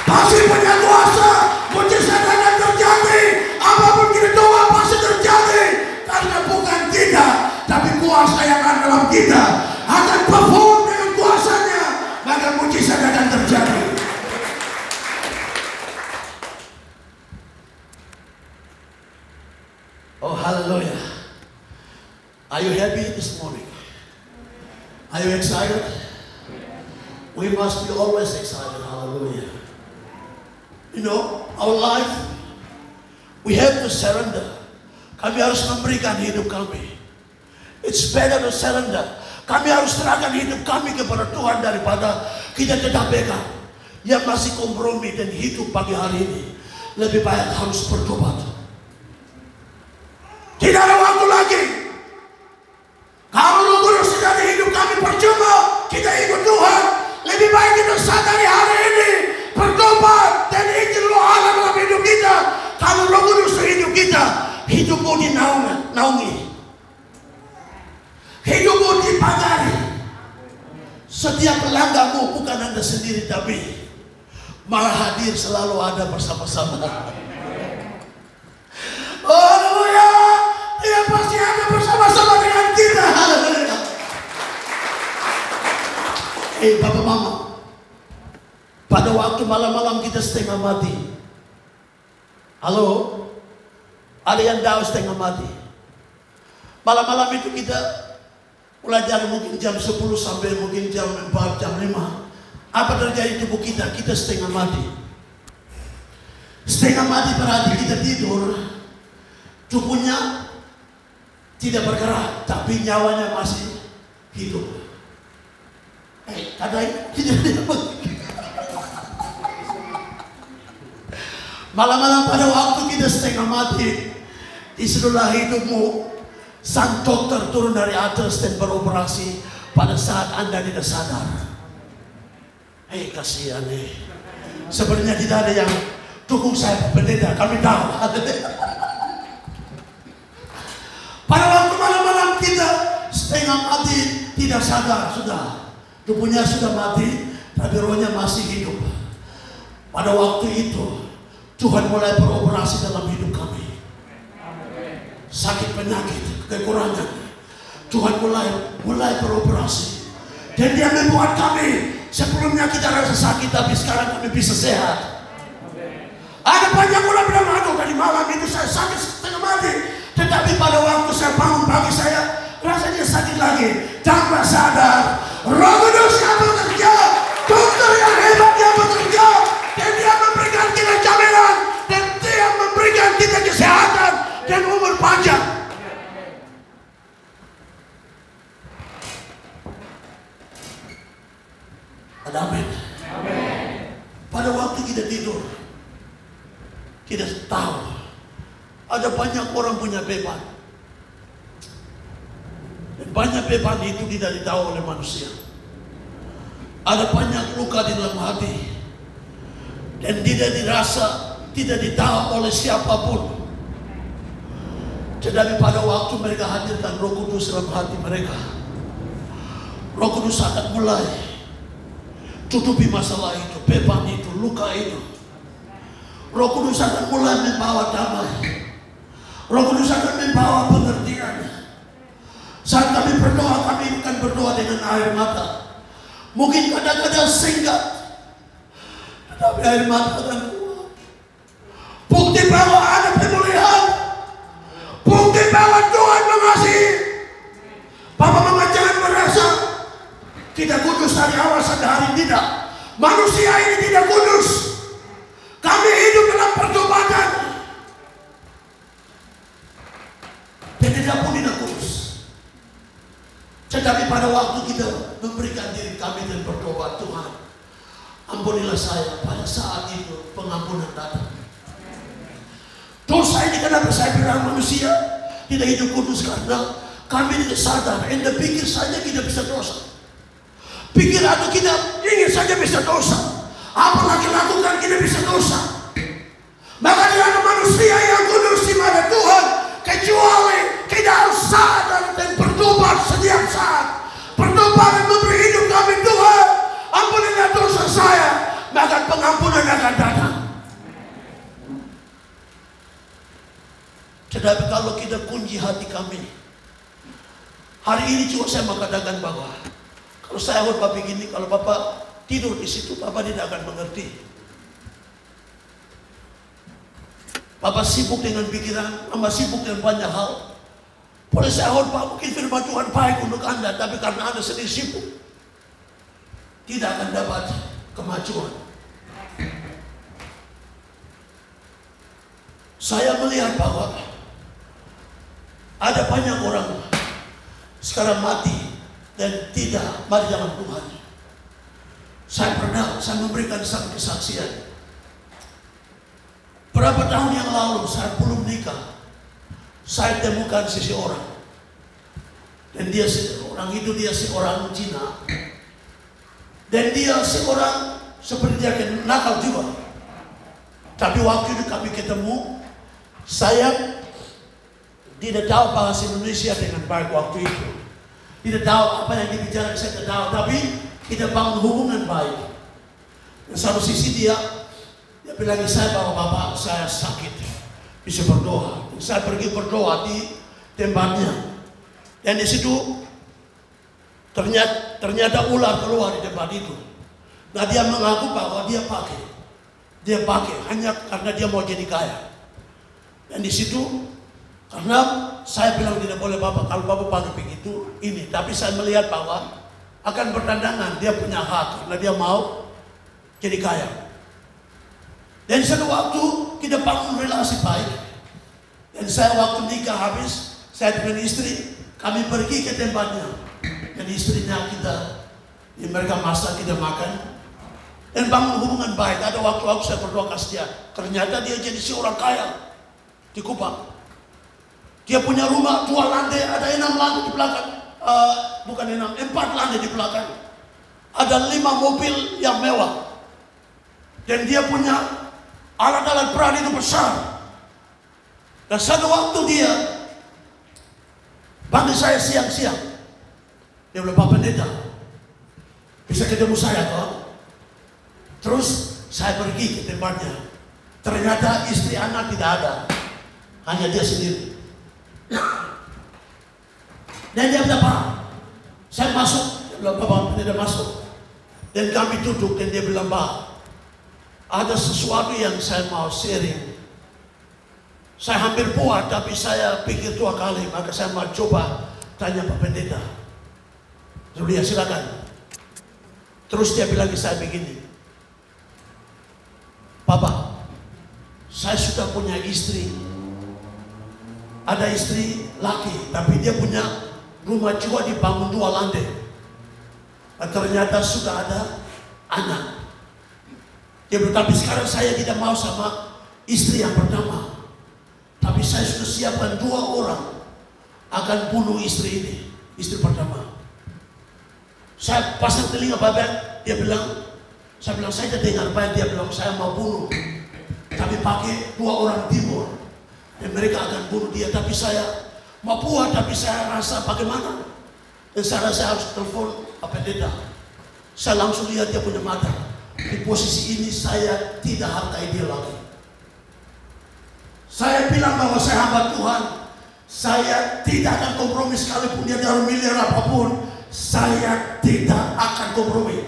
Pasti punya kuasa. Mujizat akan terjadi. Apapun kita doa pasti terjadi. Karena bukan kita, tapi kuasa yang ada dalam kita akan perform dengan kuasanya. Maka mujizat akan terjadi. Oh, haleluya. Are you happy this morning? Are you excited? We must be always excited. Hallelujah. You know, our life, we have to surrender. Kami harus memberikan hidup kami. It's better to surrender. Kami harus serahkan hidup kami kepada Tuhan daripada kita tetap pegang yang masih kompromi dan hidup pagi hari ini. Lebih baik harus bertobat. Tidak ada waktu lagi. Kalau Roh Kudus sudah di hidup kami percuma kita ikut Tuhan. Lebih baik kita sadari hari ini, bertobat dan izin Roh Allah dalam hidup kita. Kalau Roh Kudus di hidup kita, hidupmu dinaungi. Hidupmu dipagari. Setiap pelanggamu bukan Anda sendiri, tapi malah hadir selalu ada bersama-sama. Haleluya. Dia pasti ada bersama-sama dengan kita. Bapak Mama, pada waktu malam-malam kita setengah mati. Halo? Ada yang tahu setengah mati? Malam-malam itu kita belajar mungkin jam 10 sampai mungkin jam 4, jam 5. Apa terjadi tubuh kita? Kita setengah mati. Setengah mati berarti kita tidur. Tubuhnya tidak bergerak, tapi nyawanya masih hidup. Kadang tidak. Malam-malam pada waktu kita setengah mati, disitulah hidupmu. Sang dokter turun dari atas dan beroperasi pada saat Anda tidak sadar. Kasihan nih. Sebenarnya tidak ada yang dukung saya pendeta, kami tahu. Pada waktu malam-malam kita setengah mati, tidak sadar sudah. Tubuhnya sudah mati, tapi rohnya masih hidup. Pada waktu itu Tuhan mulai beroperasi dalam hidup kami. Sakit penyakit, kekurangan, Tuhan mulai beroperasi. Dan Dia membuat kami, sebelumnya kita rasa sakit, tapi sekarang kami bisa sehat. Ada banyak orang bilang, aduh tadi malam itu saya sakit setengah mati. Tetapi pada waktu saya bangun pagi saya rasanya sakit lagi. Tanpa sadar, Roh Kudus yang bekerja, dokter yang hebat yang bekerja, dan Dia memberikan kita jaminan, dan Dia memberikan kita kesehatan dan umur panjang. Amin. Pada waktu kita tidur, kita tahu ada banyak orang punya beban. Dan banyak beban itu tidak ditahu oleh manusia. Ada banyak luka di dalam hati. Dan tidak dirasa, tidak ditahu oleh siapapun. Tetapi pada waktu mereka hadirkan Roh Kudus dalam hati mereka, Roh Kudus akan mulai tutupi masalah itu, beban itu, luka itu. Roh Kudus akan mulai membawa damai. Roh Kudus akan membawa pengertian. Saat kami berdoa, kami bukan berdoa dengan air mata. Mungkin kadang-kadang singkat, tetapi air mata akan keluar. Bukti bahwa ada pemulihan. Bukti bahwa Tuhan mengasihi. Bapak Mama jangan merasa tidak kudus dari awal sampai hari, tidak. Manusia ini tidak kudus. Kami hidup dalam pertobatan. Dan tidak pun tidak kudus. Tetapi pada waktu kita memberikan diri kami dan bertobat, Tuhan, ampunilah saya. Pada saat itu pengampunan datang. Dosa ini kenapa saya bilang manusia tidak hidup kudus, karena kami tidak sadar. Anda pikir saja kita bisa dosa. Pikir atau kita ingin saja bisa dosa. Apalagi lakukan kita bisa dosa. Maka tidak ada manusia yang kudus di mana Tuhan, kecuali kita harus sadar dan bertobat setiap saat. Bertobat dan memberi hidup kami, Tuhan, ampunilah dosa saya, maka pengampunan akan datang. Tetapi kalau kita kunci hati kami, hari ini juga saya mengatakan bahwa kalau saya buat Bapak begini, kalau Bapak tidur di situ, Bapak tidak akan mengerti. Bapak sibuk dengan pikiran, Bapak sibuk dengan banyak hal. Boleh saya hormat, mungkin firman Tuhan baik untuk Anda, tapi karena Anda sendiri sibuk, tidak akan dapat kemajuan. Saya melihat bahwa ada banyak orang sekarang mati dan tidak mari dalam Tuhan. Saya memberikan satu kesaksian. Berapa tahun yang lalu saya belum nikah, saya temukan seseorang, dan dia seorang Cina, dan dia seorang seperti dia nakal juga. Tapi waktu itu kami ketemu, saya tidak tahu bahasa Indonesia dengan baik waktu itu. Tidak tahu apa yang dibicarakan, saya tidak tahu. Tapi kita bangun hubungan baik. Dan satu sisi dia bilang ke saya bahwa Bapak saya sakit, bisa berdoa. Dan saya pergi berdoa di tempatnya. Dan di situ ternyata ular keluar di tempat itu. Nah dia mengaku bahwa dia pakai hanya karena dia mau jadi kaya. Dan di situ karena saya bilang tidak boleh Bapak, kalau Bapak pakai begitu ini. Tapi saya melihat bahwa akan bertandangan, dia punya hak karena dia mau jadi kaya. Dan satu waktu kita bangun relasi baik. Dan saya waktu nikah habis, saya dengan istri, kami pergi ke tempatnya. Dan istrinya mereka masak, kita makan. Dan bangun hubungan baik. Ada waktu saya berdoa kasih dia. Ternyata dia jadi seorang kaya di Kupang. Dia punya rumah 2 lantai, ada 6 lantai di belakang. Bukan 4 lantai di belakang. Ada 5 mobil yang mewah. Dan dia punya alat-alat perang itu besar. Dan satu waktu dia panggil saya siang-siang. Dia bilang, Pak Pendeta, bisa ketemu saya toh? Terus saya pergi ke tempatnya. Ternyata istri anak tidak ada. Hanya dia sendiri. Dan dia bilang, Pak, saya masuk. Dia bilang, Bapak Pendeta masuk. Dan kami duduk dan dia bilang, Pak, ada sesuatu yang saya mau sharing. Saya hampir buat, tapi saya pikir 2 kali, maka saya mau coba tanya Pak Pendeta. Lalu dia silakan. Terus dia bilang ke saya begini, Papa, saya sudah punya istri. Ada istri laki, tapi dia punya rumah juga dibangun 2 lantai. Dan ternyata sudah ada anak. Dia bilang, tapi sekarang saya tidak mau sama istri yang pertama. Tapi saya sudah siapkan 2 orang akan bunuh istri ini, istri pertama. Saya pasang telinga Bapak, dia bilang, saya bilang, saya tidak dengar apa dia bilang, saya mau bunuh. Tapi pakai 2 orang timur. Dan mereka akan bunuh dia, tapi saya mau buat, tapi saya rasa bagaimana. Dan saya rasa harus telepon Pak Pendeta. Saya langsung lihat dia punya mata. Di posisi ini saya tidak hargai dia lagi. Saya bilang bahwa saya hamba Tuhan. Saya tidak akan kompromi sekalipun dia taruh miliar apapun. Saya tidak akan kompromi.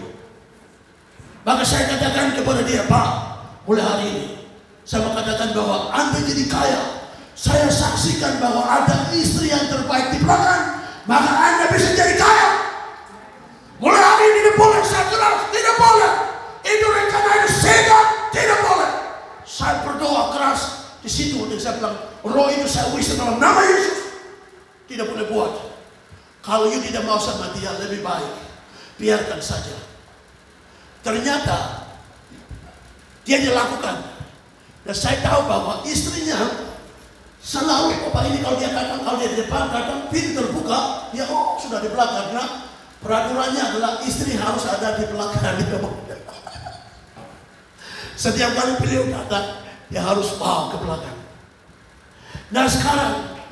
Maka saya katakan kepada dia, Pak, mulai hari ini saya mau katakan bahwa Anda jadi kaya. Saya saksikan bahwa ada istri yang terbaik di belakang, maka Anda bisa jadi kaya. Mulai hari ini tidak boleh, saya jelas, tidak boleh. Itu rencana itu segan, tidak boleh. Saya berdoa keras di situ dan saya bilang, roh itu saya usir dalam nama Yesus. Tidak boleh buat. Kalau you tidak mau sama dia, lebih baik biarkan saja. Ternyata dia dilakukan. Dan saya tahu bahwa istrinya selalu, Bapak ini kalau dia datang, kalau dia di depan datang, pintu terbuka, dia sudah di belakang. Karena peraturannya adalah istri harus ada di belakang. Setiap kali beliau datang, dia harus bawa ke belakang. Nah sekarang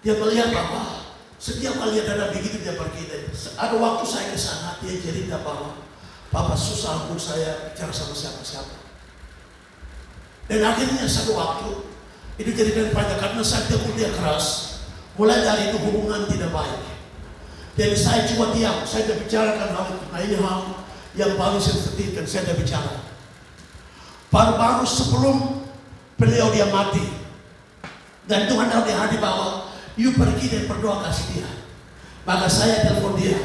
dia melihat bahwa setiap kali dia datang begitu dia pergi. Ada waktu saya ke sana, dia cerita bahwa Papa susah untuk saya bicara sama siapa-siapa. Dan akhirnya satu waktu itu jadikan panjang karena saya tegur dia keras. Mulai dari itu hubungan tidak baik. Jadi saya cuma diam, saya tidak bicarakan hal itu. Nah ini hal yang paling sensitif dan saya tidak bicara. Baru-baru sebelum beliau dia mati, dan Tuhan tahu di hati bahwa you pergi dan berdoa kasih dia. Maka saya telepon dia.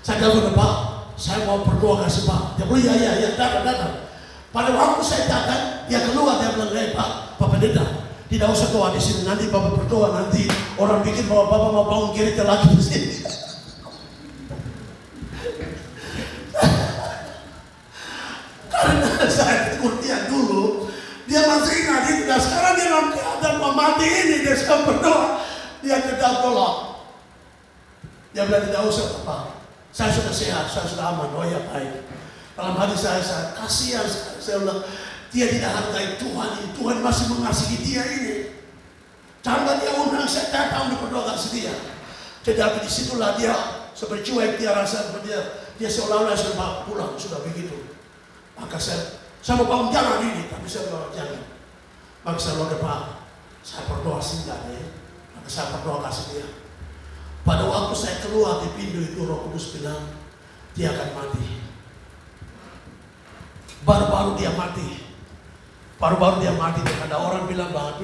Saya telepon, Pak, saya mau berdoa kasih Pak. Dia bilang, ya, datang. Pada waktu saya datang, dia keluar, dia bilang, Pak Pendeta, tidak usah doa di sini. Nanti Bapak berdoa, nanti orang pikir bahwa Bapak mau bangun gereja lagi di sini. Karena saya tegur dia dulu, dia masih ingat itu. Dan sekarang dia dalam keadaan mau mati ini, dia sedang berdoa. Dia tetap tolong. Dia bilang, tidak usah Pak, saya sudah sehat, saya sudah aman. Oh ya baik. Dalam hati saya kasihan. Saya bilang, dia tidak hargai Tuhan ini. Tuhan masih mengasihi dia ini. Tanpa dia undang, saya datang untuk berdoa kasih dia. Tetapi disitulah dia seperti cuek, dia rasa dia seolah-olah sudah pulang, sudah begitu. Maka saya mau bangun jalan ini, tapi saya mau jalan. Maka saya bilang, Pak, saya berdoa singgah ya. Maka saya berdoa kasih dia. Pada waktu saya keluar di pintu itu, Roh Kudus bilang, dia akan mati. Baru-baru dia mati. Baru-baru dia mati. Dan ada orang bilang, Pak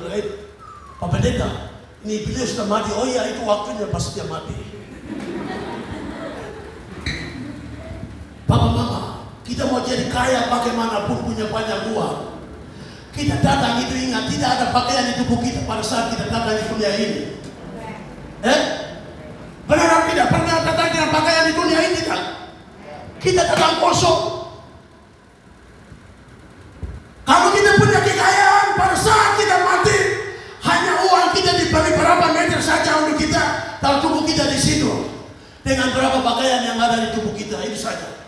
Pendeta, ini beliau sudah mati. Oh iya, itu waktunya pasti dia mati. Papa Mama, kita mau jadi kaya bagaimanapun, punya banyak uang. Kita datang itu ingat, tidak ada pakaian di tubuh kita pada saat kita datang di dunia ini. Benar atau tidak? Pernah datang dengan pakaian di dunia ini kan? Kita datang kosong. Kalau kita punya kekayaan pada saat kita mati, hanya uang kita dibagi berapa meter saja untuk kita, taruh tubuh kita di situ. Dengan berapa pakaian yang ada di tubuh kita, itu saja.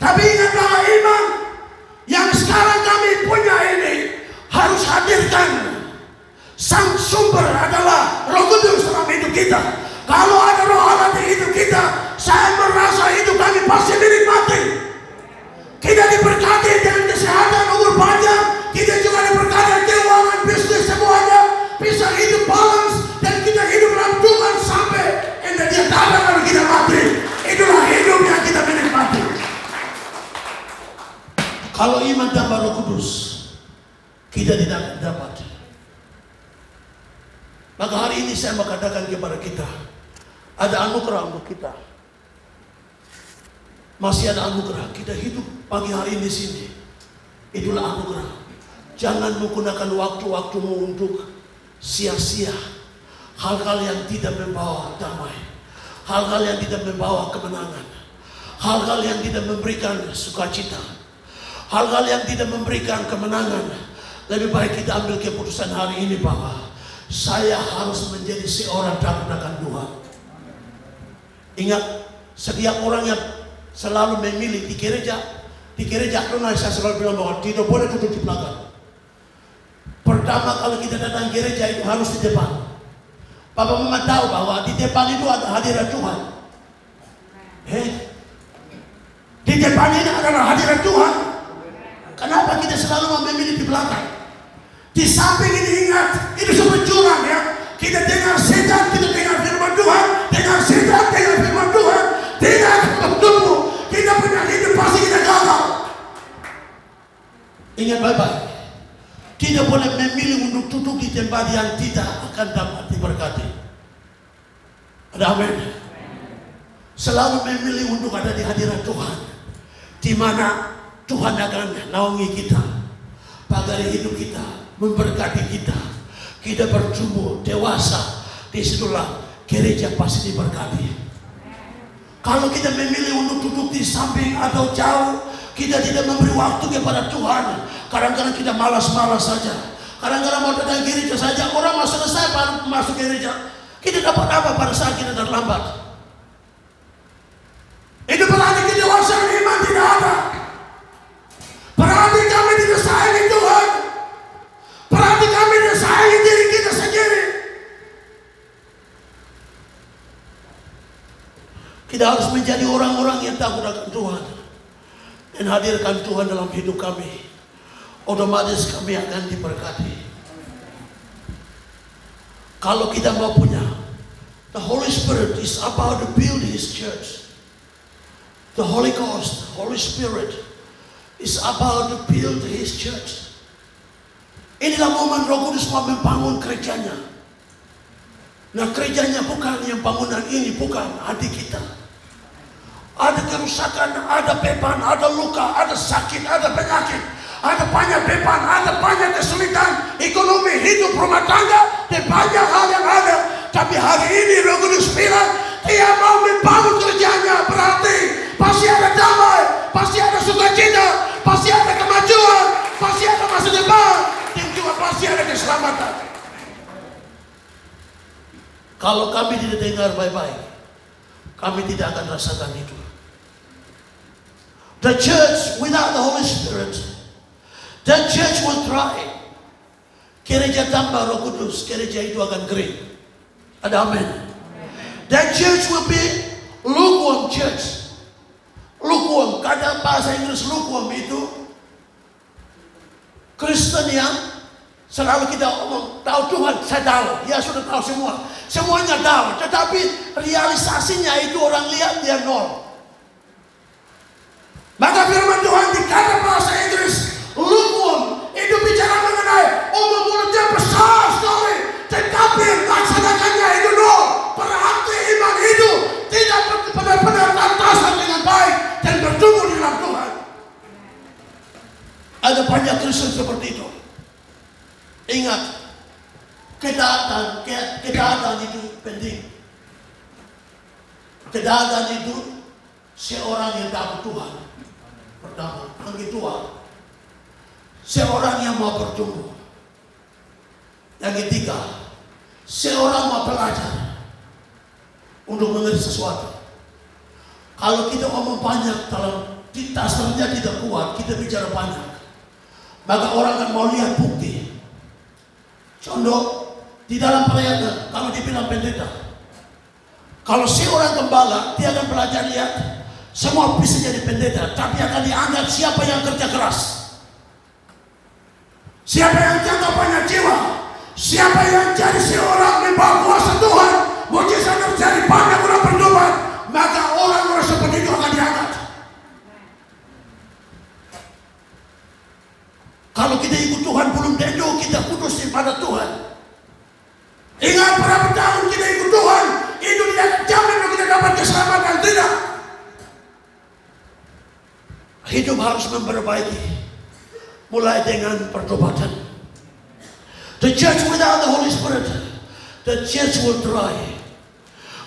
Tapi ingat bahwa iman yang sekarang kami punya ini harus hadirkan sang sumber adalah Roh Kudus dalam hidup kita. Kalau ada Roh Allah di hidup kita, saya merasa hidup kami pasti dinikmati. Kita diberkati dengan kesehatan, umur panjang. Kita juga diberkati keuangan, bisnis, semuanya bisa hidup balance, dan kita hidup dalam Tuhan sampai dia datang kalau kita mati. Itulah hidup yang kita menikmati. Kalau iman tanpa Roh Kudus, kita tidak akan dapat. Maka hari ini saya mau katakan kepada kita, ada anugerah untuk kita. Masih ada anugerah. Kita hidup pagi hari ini di sini. Itulah anugerah. Jangan menggunakan waktu-waktumu untuk sia-sia. Hal-hal yang tidak membawa damai. Hal-hal yang tidak membawa kemenangan. Hal-hal yang tidak memberikan sukacita. Hal-hal yang tidak memberikan kemenangan. Lebih baik kita ambil keputusan hari ini bahwa saya harus menjadi seorang takut akan Tuhan. Ingat, setiap orang yang selalu memilih di gereja saya selalu bilang bahwa tidak boleh duduk di belakang. Pertama kalau kita datang gereja itu harus di depan. Bapak Mama tahu bahwa di depan itu ada hadirat Tuhan. Di depan ini adalah hadirat Tuhan. Kenapa kita selalu memilih di belakang? Di samping ini ingat, itu seperti jurang ya. Kita dengar setan, kita dengar firman Tuhan, dengar setan, dengar firman Tuhan, tidak bertumbuh. Kita punya hidup pasti kita gagal. Ingat baik-baik, tidak boleh memilih untuk duduk di tempat yang tidak akan dapat diberkati. Ada amin. Selalu memilih untuk ada di hadirat Tuhan, di mana Tuhan akan naungi kita, pagari hidup kita, memberkati kita. Kita bertumbuh dewasa, disitulah gereja pasti diberkati. Kalau kita memilih untuk duduk di samping atau jauh, kita tidak memberi waktu kepada Tuhan. Kadang-kadang kita malas-malas saja. Kadang-kadang mau datang gereja saja, orang mau selesai baru masuk gereja. Kita dapat apa pada saat kita terlambat? Itu berarti kedewasaan iman tidak ada. Berarti kami tidak sayangi Tuhan. Berarti kami tidak sayangi diri kita sendiri. Kita harus menjadi orang-orang yang takut akan Tuhan dan hadirkan Tuhan dalam hidup kami. Otomatis kami akan diberkati. Kalau kita mau punya, the Holy Spirit is about to build His church. The Holy Ghost, Holy Spirit is about to build His church. Inilah momen Roh Kudus mau membangun gerejanya. Nah, gerejanya bukan yang bangunan ini, bukan hati kita. Ada kerusakan, ada beban, ada luka, ada sakit, ada penyakit, ada banyak beban, ada banyak kesulitan, ekonomi, hidup, rumah tangga, dan banyak hal yang ada. Tapi hari ini Roh Kudus bilang, Dia mau membangun gerejanya. Berarti pasti ada damai, pasti ada sukacita, pasti ada kemajuan, pasti ada masa depan, dan juga pasti ada keselamatan. Kalau kami tidak dengar baik-baik, kami tidak akan rasakan itu. The church without the Holy Spirit, the church will dry. Gereja tanpa Roh Kudus, gereja itu akan kering. Ada amin. That church will be lukewarm church. Lukewarm, kadang bahasa Inggris lukewarm itu Kristen yang selalu kita omong, tahu Tuhan, saya tahu, ya sudah tahu semua, semuanya tahu, tetapi realisasinya itu orang lihat dia nol. Maka firman Tuhan di kata bahasa Inggris lukewarm itu bicara mengenai omong mulutnya besar sekali, tetapi laksanakannya itu nol. Berarti iman itu tidak benar-benar tertasan dengan baik dan bertumbuh di dalam Tuhan. Ada banyak Kristen seperti itu. Ingat, ketaatan itu penting. Ketaatan itu seorang yang takut Tuhan. Pertama, yang kedua, seorang yang mau bertumbuh. Yang ketiga, seorang mau belajar untuk mengerti sesuatu. Kalau kita ngomong banyak dalam dasarnya tidak kuat, kita bicara banyak, maka orang akan mau lihat bukti. Contoh, di dalam pelayanan, kalau dibilang pendeta, kalau seorang gembala, dia akan belajar lihat, semua bisa jadi pendeta, tapi akan dianggap siapa yang kerja keras, siapa yang jaga banyak jiwa, siapa yang jadi seorang membawa kuasa Tuhan, mujizat terjadi, banyak orang bertobat, maka orang-orang seperti itu akan diangkat. Kalau kita ikut Tuhan belum tentu kita putus pada Tuhan. Ingat, berapa tahun kita ikut Tuhan, itu tidak jamin kita dapat keselamatan, tidak. Hidup harus memperbaiki, mulai dengan pertobatan. The church without the Holy Spirit, the church will dry.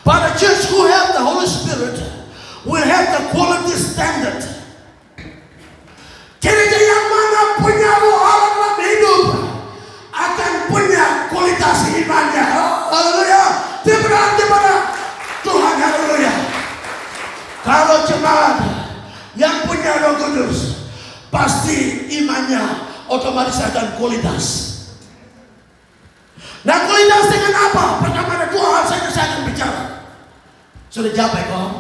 But a church who have the Holy Spirit will have the quality standard. Gereja yang mana punya roh Allah dalam hidup akan punya kualitas imannya. Haleluya. Dia berarti pada Tuhan. Haleluya. Kalau jemaat yang punya Roh Kudus, pasti imannya otomatis akan kualitas. Nah, kualitas dengan apa? Pertama ada dua hal saja saya akan bicara. Sudah capek kok?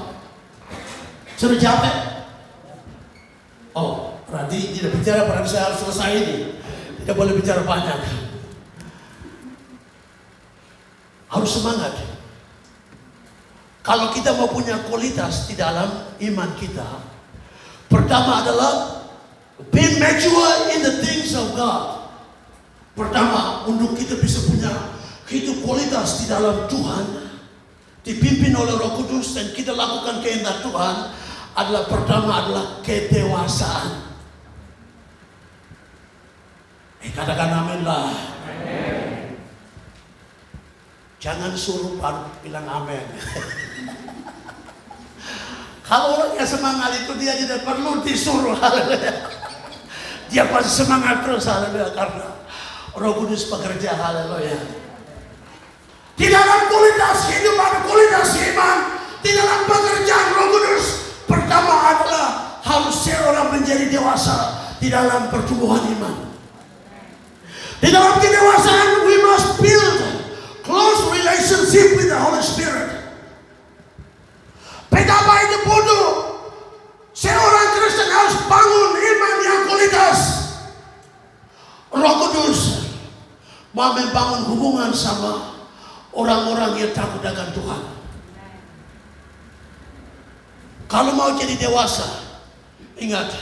Sudah capek? Oh, berarti tidak bicara, berarti saya harus selesai ini. Tidak boleh bicara banyak. Harus semangat. Kalau kita mau punya kualitas di dalam iman kita, pertama adalah be mature in the things of God. Pertama, untuk kita bisa punya hidup kualitas di dalam Tuhan, dipimpin oleh Roh Kudus dan kita lakukan kehendak Tuhan, adalah pertama adalah kedewasaan. Katakan amin lah. Amen. Jangan suruh baru bilang amin. Kalau orang yang semangat itu dia tidak perlu disuruh. Haleluya. Dia pasti semangat terus. Haleluya. Karena Roh Kudus bekerja. Haleluya. Di dalam kualitas hidup ada kualitas iman. Di dalam pekerjaan Roh Kudus, pertama adalah harus seorang menjadi dewasa di dalam pertumbuhan iman. Di dalam kedewasaan, we must build close relationship with the Holy Spirit. Betapa itu bodoh. Seorang Kristen harus bangun iman yang kualitas. Roh Kudus mau membangun hubungan sama orang-orang yang takut akan Tuhan. Kalau mau jadi dewasa, ingat,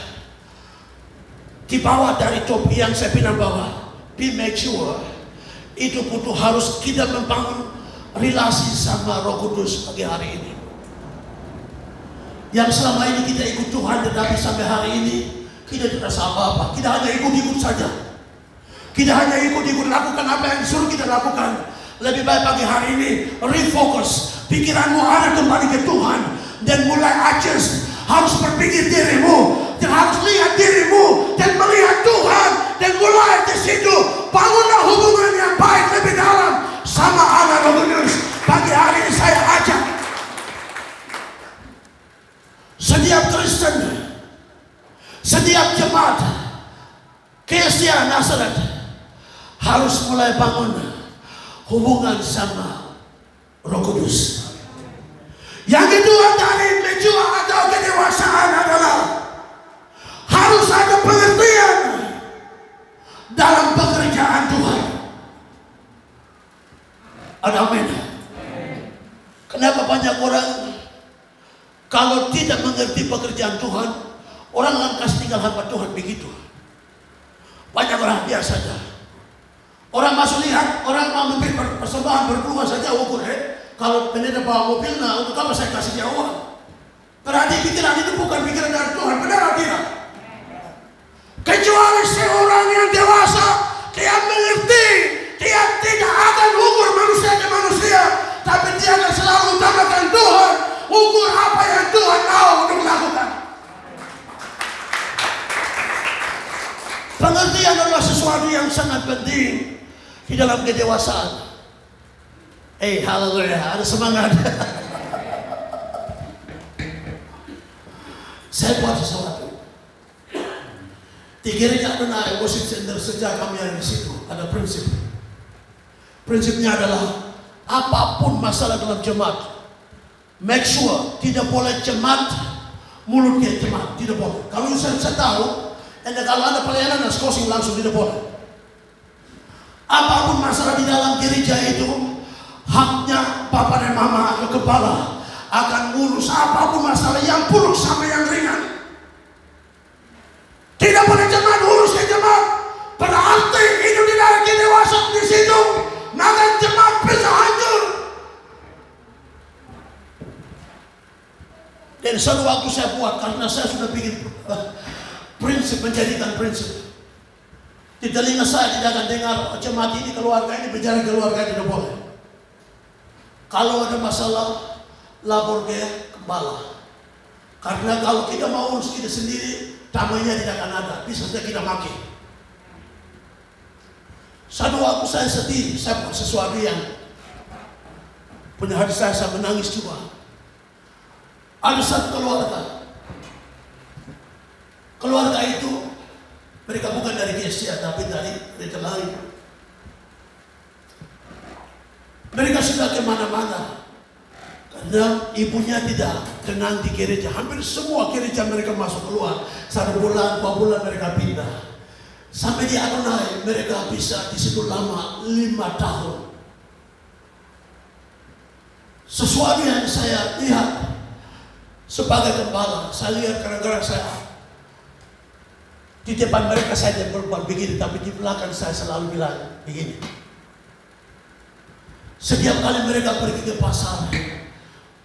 di bawah dari topi yang saya bilang bahwa be mature, itu butuh harus kita membangun relasi sama Roh Kudus pagi hari ini. Yang selama ini kita ikut Tuhan, tetapi sampai hari ini kita tidak rasa apa-apa. Kita hanya ikut-ikut saja. Kita hanya ikut-ikut lakukan apa yang disuruh kita lakukan. Lebih baik pagi hari ini refocus, pikiranmu ada kembali ke Tuhan dan mulai adjust. Harus berpikir dirimu dan harus lihat dirimu dan melihat Tuhan dan mulai di situ bangunlah hubungan yang baik lebih dalam sama Allah Roh Kudus. Pagi hari ini saya ajak setiap Kristen, setiap jemaat KSDA Nazaret harus mulai bangun hubungan sama Roh Kudus. Yang kedua dari mature atau kedewasaan adalah harus ada pengertian dalam pekerjaan Tuhan. Ada amin. Kenapa banyak orang kalau tidak mengerti pekerjaan Tuhan, orang akan kasih tinggal hamba Tuhan begitu. Banyak orang biasa saja. Orang masuk lihat, orang mau memberi persembahan berkeluar saja ukur. Kalau pendeta bawa mobil, nah untuk apa saya kasih dia uang? Berarti pikiran itu bukan pikiran dari Tuhan, benar atau tidak? Kecuali seorang yang dewasa, dia mengerti, dia tidak akan ukur manusia ke manusia, tapi dia akan selalu utamakan Tuhan, ukur apa yang Tuhan mau untuk lakukan. Pengertian adalah sesuatu yang sangat penting di dalam kedewasaan. Haleluya, ada semangat. Saya buat sesuatu. Di gereja Adonai Worship Center sejak kami ada di situ ada prinsip. Prinsipnya adalah apapun masalah dalam jemaat, make sure tidak boleh jemaat mulutnya jemaat, tidak boleh. Kalau saya tahu, kalau ada pelayanan dan skosing langsung tidak boleh. Apapun masalah di dalam gereja itu, haknya papa dan mama atau kepala akan ngurus apapun masalah yang buruk sama yang ringan. Tidak boleh jemaat urus ke jemaat. Berarti itu tidak ada kedewasaan di situ, maka jemaat bisa hancur. Dan suatu waktu saya buat karena saya sudah bikin prinsip, menjadikan prinsip. Di telinga saya tidak akan dengar jemaat ini keluarga ini bicara keluarga tidak boleh. Kalau ada masalah, lapor ke gembala. Karena kalau kita mau urus kita sendiri, damainya tidak akan ada. Bisa saja kita maki. Satu waktu saya sedih, saya buat sesuatu yang punya hati saya menangis juga. Ada satu keluarga. Keluarga itu, mereka bukan dari Gereja, tapi dari gereja lain. Mereka sudah kemana-mana karena ibunya tidak tenang di gereja. Hampir semua gereja mereka masuk keluar. 1 bulan, 2 bulan mereka pindah. Sampai di Adonai mereka bisa di situ lama 5 tahun. Sesuatu yang saya lihat sebagai gembala, saya lihat kadang-kadang saya di depan mereka saya berbuat begini, tapi di belakang saya selalu bilang begini. Setiap kali mereka pergi ke pasar,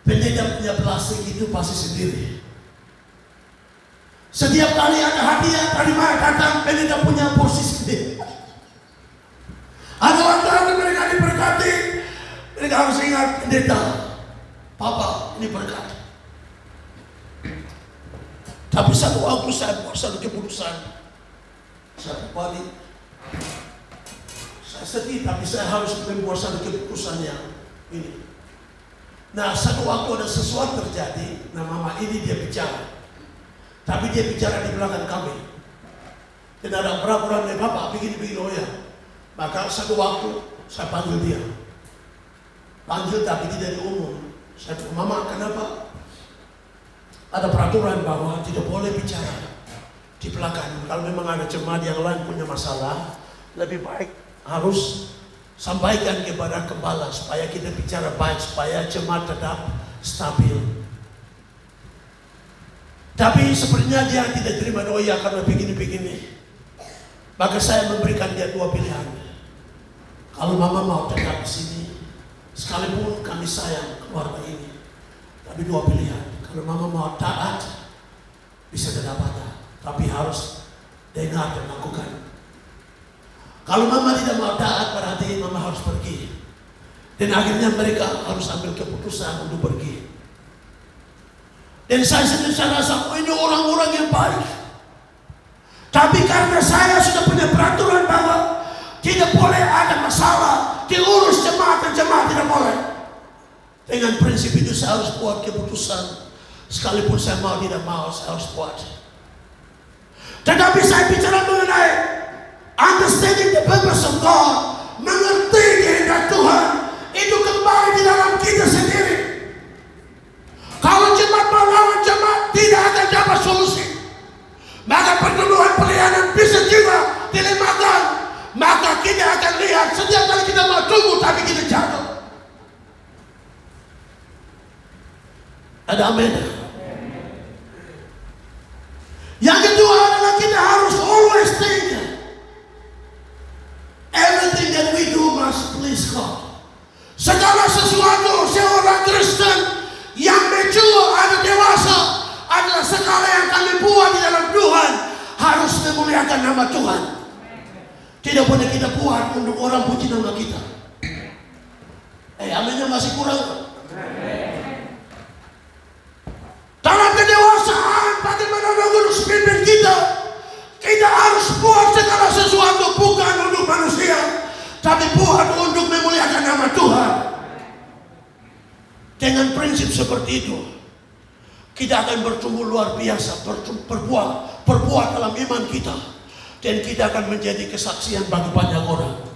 pendeta punya plastik itu pasti sendiri. Setiap kali ada hadiah dari mana datang, pendeta punya porsi sendiri. Ada waktu mereka diberkati, mereka harus ingat pendeta, Papa ini berkat. Tapi satu waktu saya buat satu keputusan, satu kali. Saya sedih, tapi saya harus membuat satu keputusan yang ini. Nah, satu waktu ada sesuatu terjadi. Nah, mama ini dia bicara, tapi dia bicara di belakang kami. Dan ada peraturan dari bapak begini-begini, oh ya. Maka satu waktu saya panggil dia, panggil tapi tidak diumum. Saya bilang, mama kenapa? Ada peraturan bahwa tidak boleh bicara di belakang. Kalau memang ada jemaat yang lain punya masalah, lebih baik harus sampaikan kepada gembala supaya kita bicara baik, supaya jemaat tetap stabil. Tapi sepertinya dia tidak terima, oh ya karena begini-begini. Maka saya memberikan dia 2 pilihan. Kalau mama mau tetap di sini, sekalipun kami sayang keluarga ini, tapi 2 pilihan. Kalau mama mau taat, bisa tetap ada, tapi harus dengar dan lakukan. Kalau mama tidak mau taat, berarti mama harus pergi. Dan akhirnya mereka harus ambil keputusan untuk pergi. Dan saya sendiri rasa, oh ini orang-orang yang baik. Tapi karena saya sudah punya peraturan bahwa tidak boleh ada masalah, diurus jemaat dan jemaat tidak boleh. Dengan prinsip itu saya harus buat keputusan. Sekalipun saya mau tidak mau, saya harus buat. Tetapi saya bicara mengenai understanding the purpose of God, mengerti kehendak Tuhan, itu kembali di dalam kita sendiri. Ada amin. Yang kedua adalah kita harus always think everything that we do must please God. Segala sesuatu seorang Kristen yang mature atau dewasa adalah segala yang kami buat di dalam Tuhan harus memuliakan nama Tuhan. Tidak boleh kita buat untuk orang puji nama kita. Aminnya masih kurang. Dalam kedewasaan bagaimana Roh Kudus pimpin kita, kita harus buat segala sesuatu bukan untuk manusia, tapi buat untuk memuliakan nama Tuhan. Dengan prinsip seperti itu, kita akan bertumbuh luar biasa, berbuat dalam iman kita, dan kita akan menjadi kesaksian bagi banyak orang.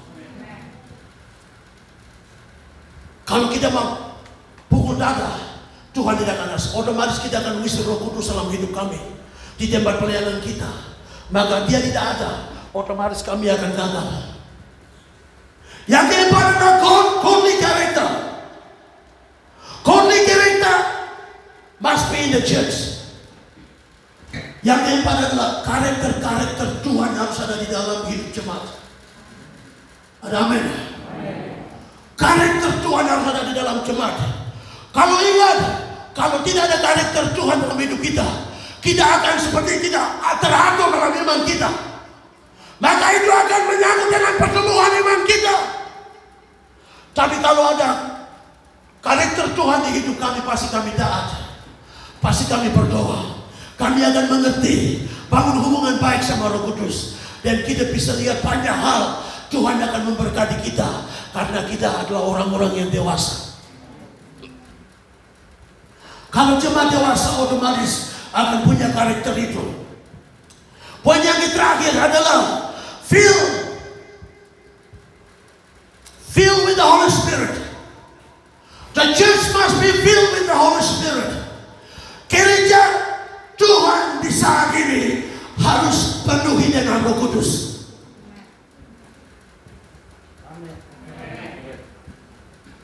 Kalau kita mau pukul dada, Tuhan tidak akan ada. Otomatis kita akan mengisi Roh Kudus dalam hidup kami di tempat pelayanan kita. Maka Dia tidak ada, otomatis kami akan gagal. Yang keempat adalah godly character. Godly character must be in the church. Yang keempat adalah karakter Tuhan harus ada di dalam hidup jemaat. Ada amin. Karakter Tuhan harus ada di dalam jemaat. Kalau ingat, kalau tidak ada karakter Tuhan dalam hidup kita, kita akan seperti tidak teratur dalam iman kita. Maka itu akan menyangkut dengan pertumbuhan iman kita. Tapi kalau ada karakter Tuhan di hidup kami, pasti kami taat, pasti kami berdoa, kami akan mengerti, bangun hubungan baik sama Roh Kudus, dan kita bisa lihat banyak hal. Tuhan akan memberkati kita karena kita adalah orang-orang yang dewasa. Kalau jemaat dewasa otomatis akan punya karakter itu. Poin yang terakhir adalah fill with the Holy Spirit. The church must be filled with the Holy Spirit. Gereja Tuhan di saat ini harus penuhi dengan Roh Kudus.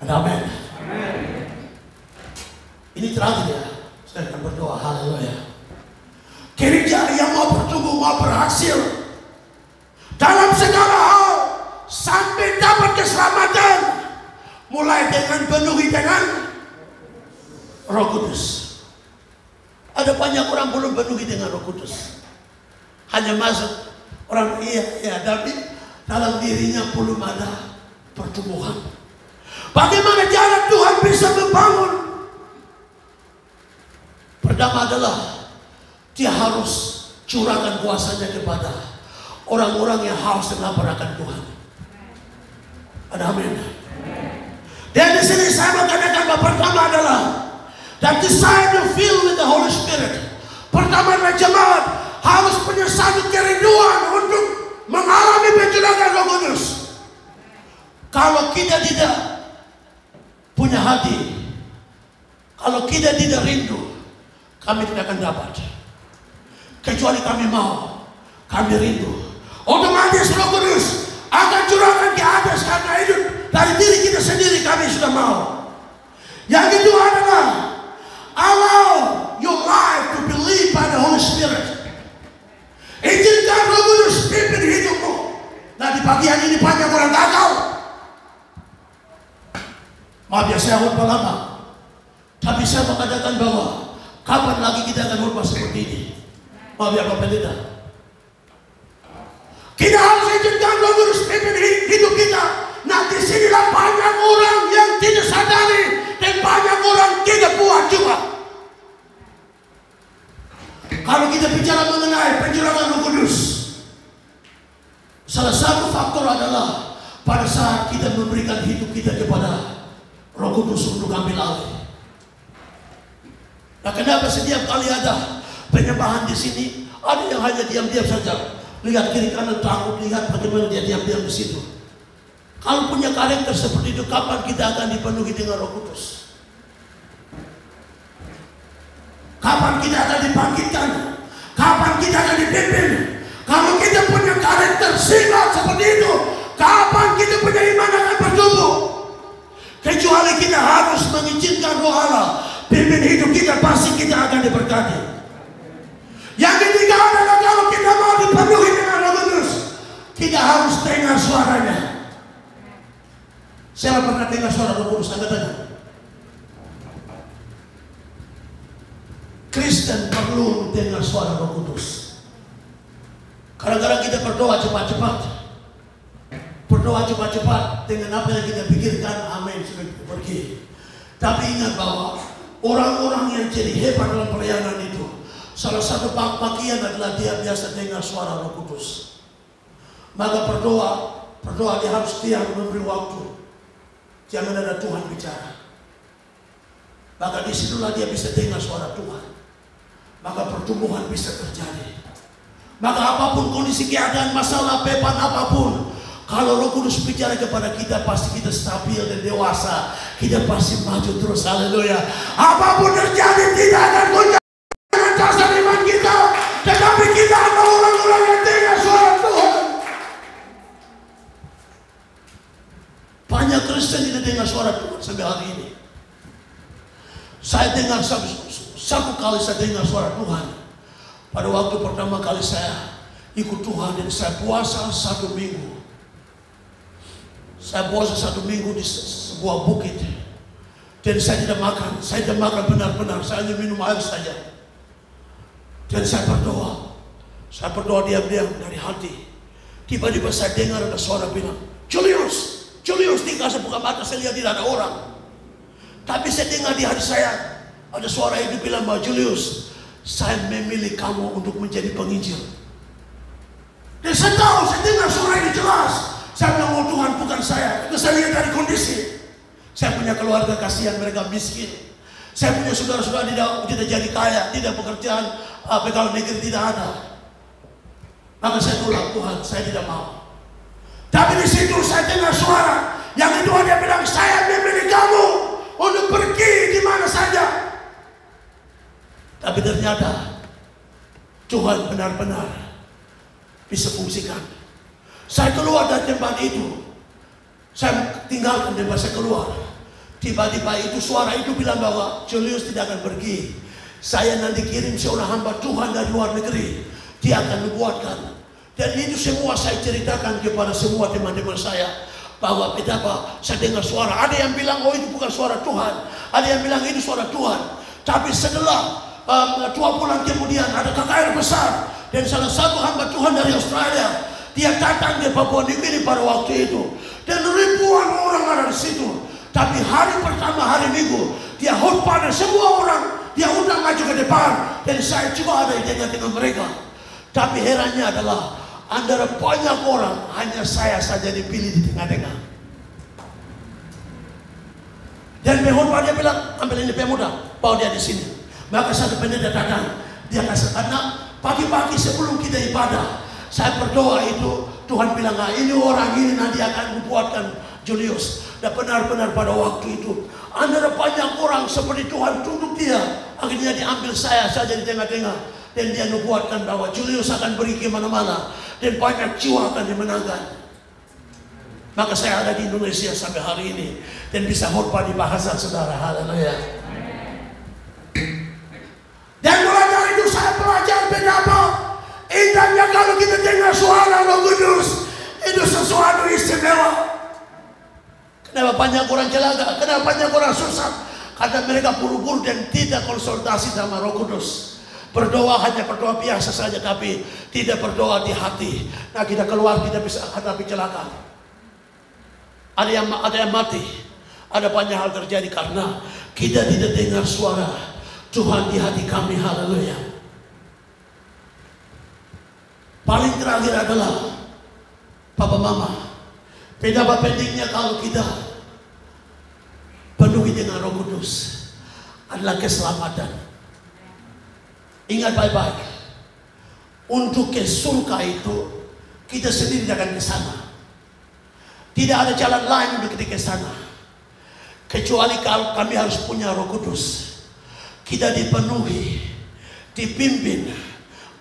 Amin. Ini terakhir ya, saya akan berdoa, haleluya. Gereja yang mau bertumbuh, mau berhasil dalam segala hal sampai dapat keselamatan, mulai dengan penuhi dengan Roh Kudus. Ada banyak orang belum penuhi dengan Roh Kudus, hanya masuk orang tapi dalam dirinya belum ada pertumbuhan. Bagaimana cara Tuhan bisa membangun? Pertama adalah Dia harus curahkan kuasanya kepada orang-orang yang haus dan lapar akan Tuhan. Ada amin. Dan di sini saya mengatakan bahwa pertama adalah that desire to fill with the Holy Spirit. Pertama adalah jemaat harus punya satu kerinduan untuk mengalami pencurahan Roh Kudus. Kalau kita tidak punya hati, kalau kita tidak rindu, kami tidak akan dapat. Kecuali kami mau, kami rindu, otomatis Roh Kudus akan curahkan ke atas. Karena itu dari diri kita sendiri kami sudah mau. Yang kedua adalah allow your life to be led by the Holy Spirit. Izinkan Roh Kudus pimpin hidupmu. Nah, di bagian ini banyak orang gagal. Maaf ya, saya khotbah lama, tapi saya mengatakan bahwa kapan lagi kita akan khotbah seperti ini? Maaf ya Pak Pendeta, kita harus izinkan Roh Kudus pimpin hidup kita. Nah, disinilah banyak orang yang tidak sadari dan banyak orang tidak buat juga. Kalau kita bicara mengenai pencurahan Roh Kudus, salah satu faktor adalah pada saat kita memberikan hidup kita kepada Roh Kudus untuk ambil alih. Nah, kenapa setiap kali ada penyembahan di sini, ada yang hanya diam-diam saja, lihat kiri kanan takut, lihat bagaimana dia diam-diam di situ. Kalau punya karakter seperti itu, kapan kita akan dipenuhi dengan Roh Kudus? Kapan kita akan dibangkitkan? Kapan kita akan dipimpin? Kalau kita punya karakter sifat seperti itu, kapan kita punya iman akan bertumbuh? Kecuali kita harus mengizinkan Roh Allah pimpin hidup kita, pasti kita akan diberkati. Yang ketiga adalah kalau kita mau dipenuhi dengan Roh Kudus, tidak harus dengar suaranya. Siapa pernah dengar suara Roh Kudus? Angkat tangan. Kristen perlu dengar suara Roh Kudus. Kadang-kadang kita berdoa cepat-cepat, berdoa cepat-cepat dengan apa yang kita pikirkan, amin, sudah pergi. Tapi ingat bahwa orang-orang yang jadi hebat dalam pelayanan itu, salah satu bagian adalah dia biasa dengar suara Roh Kudus. Maka berdoa dia harus diam, memberi waktu. Jangan ada Tuhan bicara. Maka disitulah dia bisa dengar suara Tuhan. Maka pertumbuhan bisa terjadi. Maka apapun kondisi keadaan, masalah, beban apapun, kalau Roh Kudus bicara kepada kita, pasti kita stabil dan dewasa. Kita pasti maju terus, haleluya. Apapun terjadi tidak akan goncang dengan dasar iman kita, tetapi kita adalah orang-orang yang dengar suara Tuhan. Banyak Kristen tidak dengar suara Tuhan sampai hari ini. Saya dengar satu kali saya dengar suara Tuhan. Pada waktu pertama kali saya ikut Tuhan dan saya puasa 1 minggu. Saya puasa 1 minggu di sebuah bukit. Dan saya tidak makan benar-benar. Saya hanya minum air saja. Dan saya berdoa. Saya berdoa diam-diam dari hati. Tiba-tiba saya dengar ada suara bilang, Julius, tinggal saya buka mata, saya lihat tidak ada orang. Tapi saya dengar di hati saya, ada suara itu bilang bahwa Julius, saya memilih kamu untuk menjadi penginjil. Dan saya tahu, saya dengar suara ini jelas. Saya bilang, oh Tuhan, bukan saya. Itu saya lihat dari kondisi. Saya punya keluarga, kasihan mereka miskin. Saya punya saudara-saudara tidak jadi kaya, tidak pekerjaan, pegawai negeri tidak ada. Maka saya tolak, Tuhan, saya tidak mau. Tapi di situ saya dengar suara yang kedua, dia bilang, saya memilih kamu untuk pergi di mana saja. Tapi ternyata Tuhan benar-benar bisa fungsikan. Saya keluar dari tempat itu. Saya tinggalkan tempat, saya keluar. Tiba-tiba itu suara itu bilang bahwa Julius tidak akan pergi. Saya nanti kirim seorang hamba Tuhan dari luar negeri. Dia akan membuatkan. Dan itu semua saya ceritakan kepada semua teman-teman saya. Bahwa betapa saya dengar suara. Ada yang bilang, oh itu bukan suara Tuhan. Ada yang bilang itu suara Tuhan. Tapi setelah 2 bulan kemudian ada KKR besar. Dan salah satu hamba Tuhan dari Australia, dia datang ke Papua New Guinea pada waktu itu. Dan ribuan orang ada di situ. Tapi hari pertama, hari Minggu, dia khotbah dan semua orang, dia undang maju ke depan. Dan saya juga ada di tengah-tengah mereka. Tapi herannya adalah, antara banyak orang, hanya saya saja dipilih di tengah-tengah. Dan pengkhotbah dia bilang, ambil ini pemuda, bawa dia di sini. Maka satu pendeta datang, dia kasih karena pagi-pagi sebelum kita ibadah, saya berdoa itu, Tuhan bilang, nah, ini orang ini nanti akan membuatkan Julius. Dan benar-benar pada waktu itu, antara banyak orang seperti Tuhan tunduk dia, akhirnya diambil saya saja di tengah-tengah. Dan dia membuatkan bahwa Julius akan pergi ke mana-mana. Dan banyak jiwa akan dimenangkan. Maka saya ada di Indonesia sampai hari ini. Dan bisa khotbah di bahasa saudara. Haleluya. Dan mulai dari itu saya belajar betapa indahnya kalau kita dengar suara Roh Kudus. Itu sesuatu istimewa. Kenapa banyak orang celaka? Kenapa banyak orang susah? Karena mereka buru-buru dan tidak konsultasi sama Roh Kudus. Berdoa hanya berdoa biasa saja, tapi tidak berdoa di hati. Nah, kita keluar, kita bisa hadapi celaka. Ada yang mati. Ada banyak hal terjadi karena kita tidak dengar suara Tuhan di hati kami. Haleluya. Paling terakhir adalah Papa Mama. Betapa pentingnya kalau kita penuhi dengan Roh Kudus adalah keselamatan. Ingat baik-baik, untuk ke surga itu kita sendiri akan ke sana. Tidak ada jalan lain untuk kita ke sana kecuali kalau kami harus punya Roh Kudus. Kita dipenuhi, dipimpin.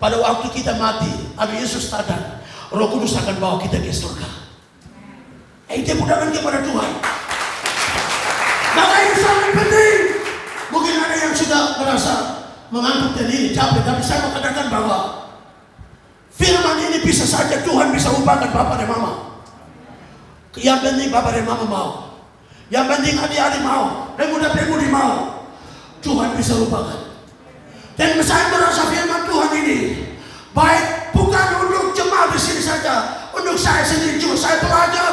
Pada waktu kita mati, ada Yesus datang, Roh Kudus akan bawa kita ke surga. Tepuk tangan kepada Tuhan. Maka ini sangat penting. Mungkin ada yang mengantuk dan ini capek, tapi saya mau katakan bahwa firman ini bisa saja Tuhan bisa ubahkan Bapak dan Mama. Yang penting Bapak dan Mama mau. Yang penting adik-adik mau. Pemuda-pemudi mau. Tuhan bisa ubahkan. Dan saya merasa firman Tuhan ini baik bukan untuk jemaat di sini saja, untuk saya sendiri juga. Saya belajar.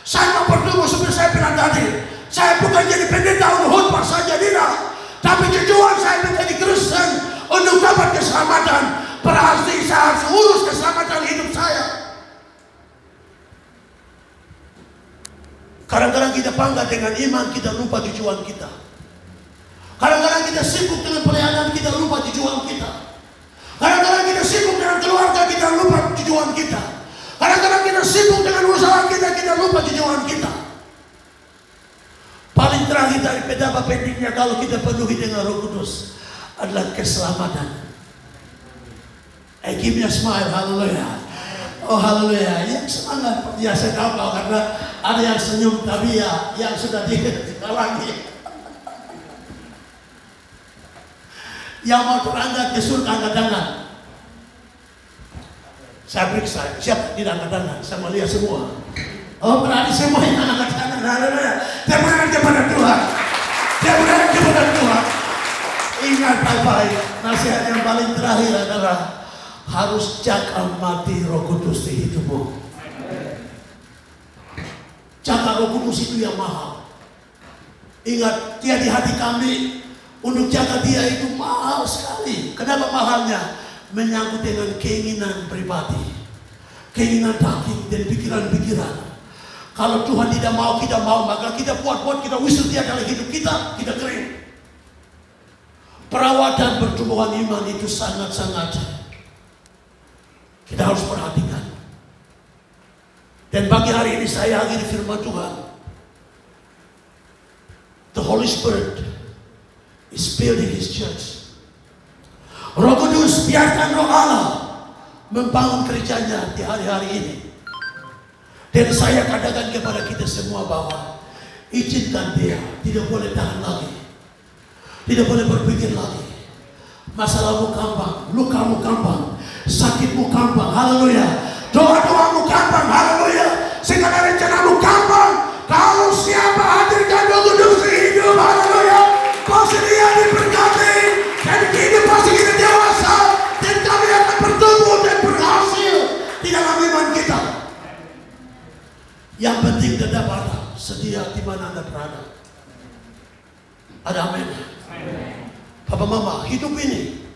Saya mau bertumbuh seperti saya bilang tadi. Saya bukan jadi pendeta untuk khotbah saja, tidak. Tapi tujuan saya menjadi Kristen untuk dapat keselamatan. Berarti saya harus urus keselamatan hidup saya. Kadang-kadang kita bangga dengan iman, kita lupa tujuan kita. Kadang-kadang kita sibuk dengan pelayanan, kita lupa tujuan kita. Kadang-kadang kita sibuk dengan keluarga, kita lupa tujuan kita. Kadang-kadang kita sibuk dengan usaha kita, kita lupa tujuan kita. Paling terakhir dari betapa pentingnya kalau kita penuhi dengan Roh Kudus adalah keselamatan. Give me a smile, haleluya. Oh haleluya, yang semangat. Ya saya tahu karena ada yang senyum, tapi ya yang sudah dikalangi. Yang mau terangkat ke surga angkat tangan. Saya periksa, siapa tidak angkat tangan? Saya mau lihat semua. Oh berarti semua yang angkat tangan. Haleluya. Terima kepada Tuhan. Terima kepada Tuhan. Ingat baik-baik, nasihat yang paling terakhir adalah harus jaga mati Roh Kudus di hidupmu. Jaga Roh Kudus itu yang mahal. Ingat, dia di hati kami. Untuk jaga dia itu mahal sekali. Kenapa mahalnya? Menyangkut dengan keinginan pribadi, keinginan daging dan pikiran-pikiran. Kalau Tuhan tidak mau, kita mau, maka kita buat-buat, kita wisuh dia dalam hidup kita, kita kering. Perawatan pertumbuhan iman itu sangat-sangat kita harus perhatikan. Dan pagi hari ini saya akhiri firman Tuhan. The Holy Spirit is building His church. Roh Kudus, biarkan Roh Allah membangun kerjanya di hari-hari ini. Dan saya katakan kepada kita semua bahwa izinkan dia, tidak boleh tahan lagi, tidak boleh berpikir lagi. Masalahmu gampang, lukamu gampang, sakitmu gampang, haleluya. Doa-doamu gampang, haleluya. Segala rencanamu gampang. Kalau siapa hadirkan Roh Kudus di hidup, haleluya, pasti dia diberkati. Dan hidup pasti kita dewasa. Dan kami akan bertumbuh dan berhasil di dalam iman kita. Yang penting tetap ada sedia di mana Anda berada. Ada amin. Papa Mama, hidup ini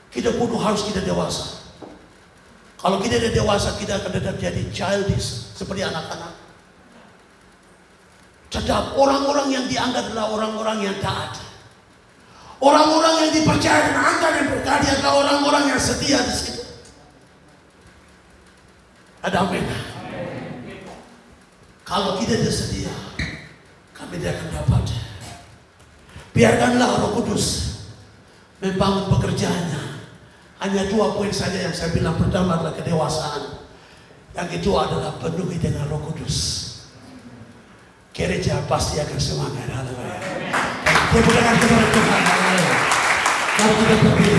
kita kudu harus kita dewasa. Kalau kita tidak dewasa, kita akan tetap jadi childish seperti anak-anak. Tetap orang-orang yang dianggap adalah orang-orang yang taat. Orang-orang yang dipercaya dan angkat dan berkati adalah orang-orang yang setia di situ. Ada amin. Kalau kita tidak setia, kami tidak akan dapat. Biarkanlah Roh Kudus membangun pekerjaannya. Hanya 2 poin saja yang saya bilang. Pertama adalah kedewasaan. Yang kedua adalah penuhi dengan Roh Kudus. Gereja pasti akan semangat. Haleluya. Kita kepada Tuhan. Haleluya. Kalau kita berdiri.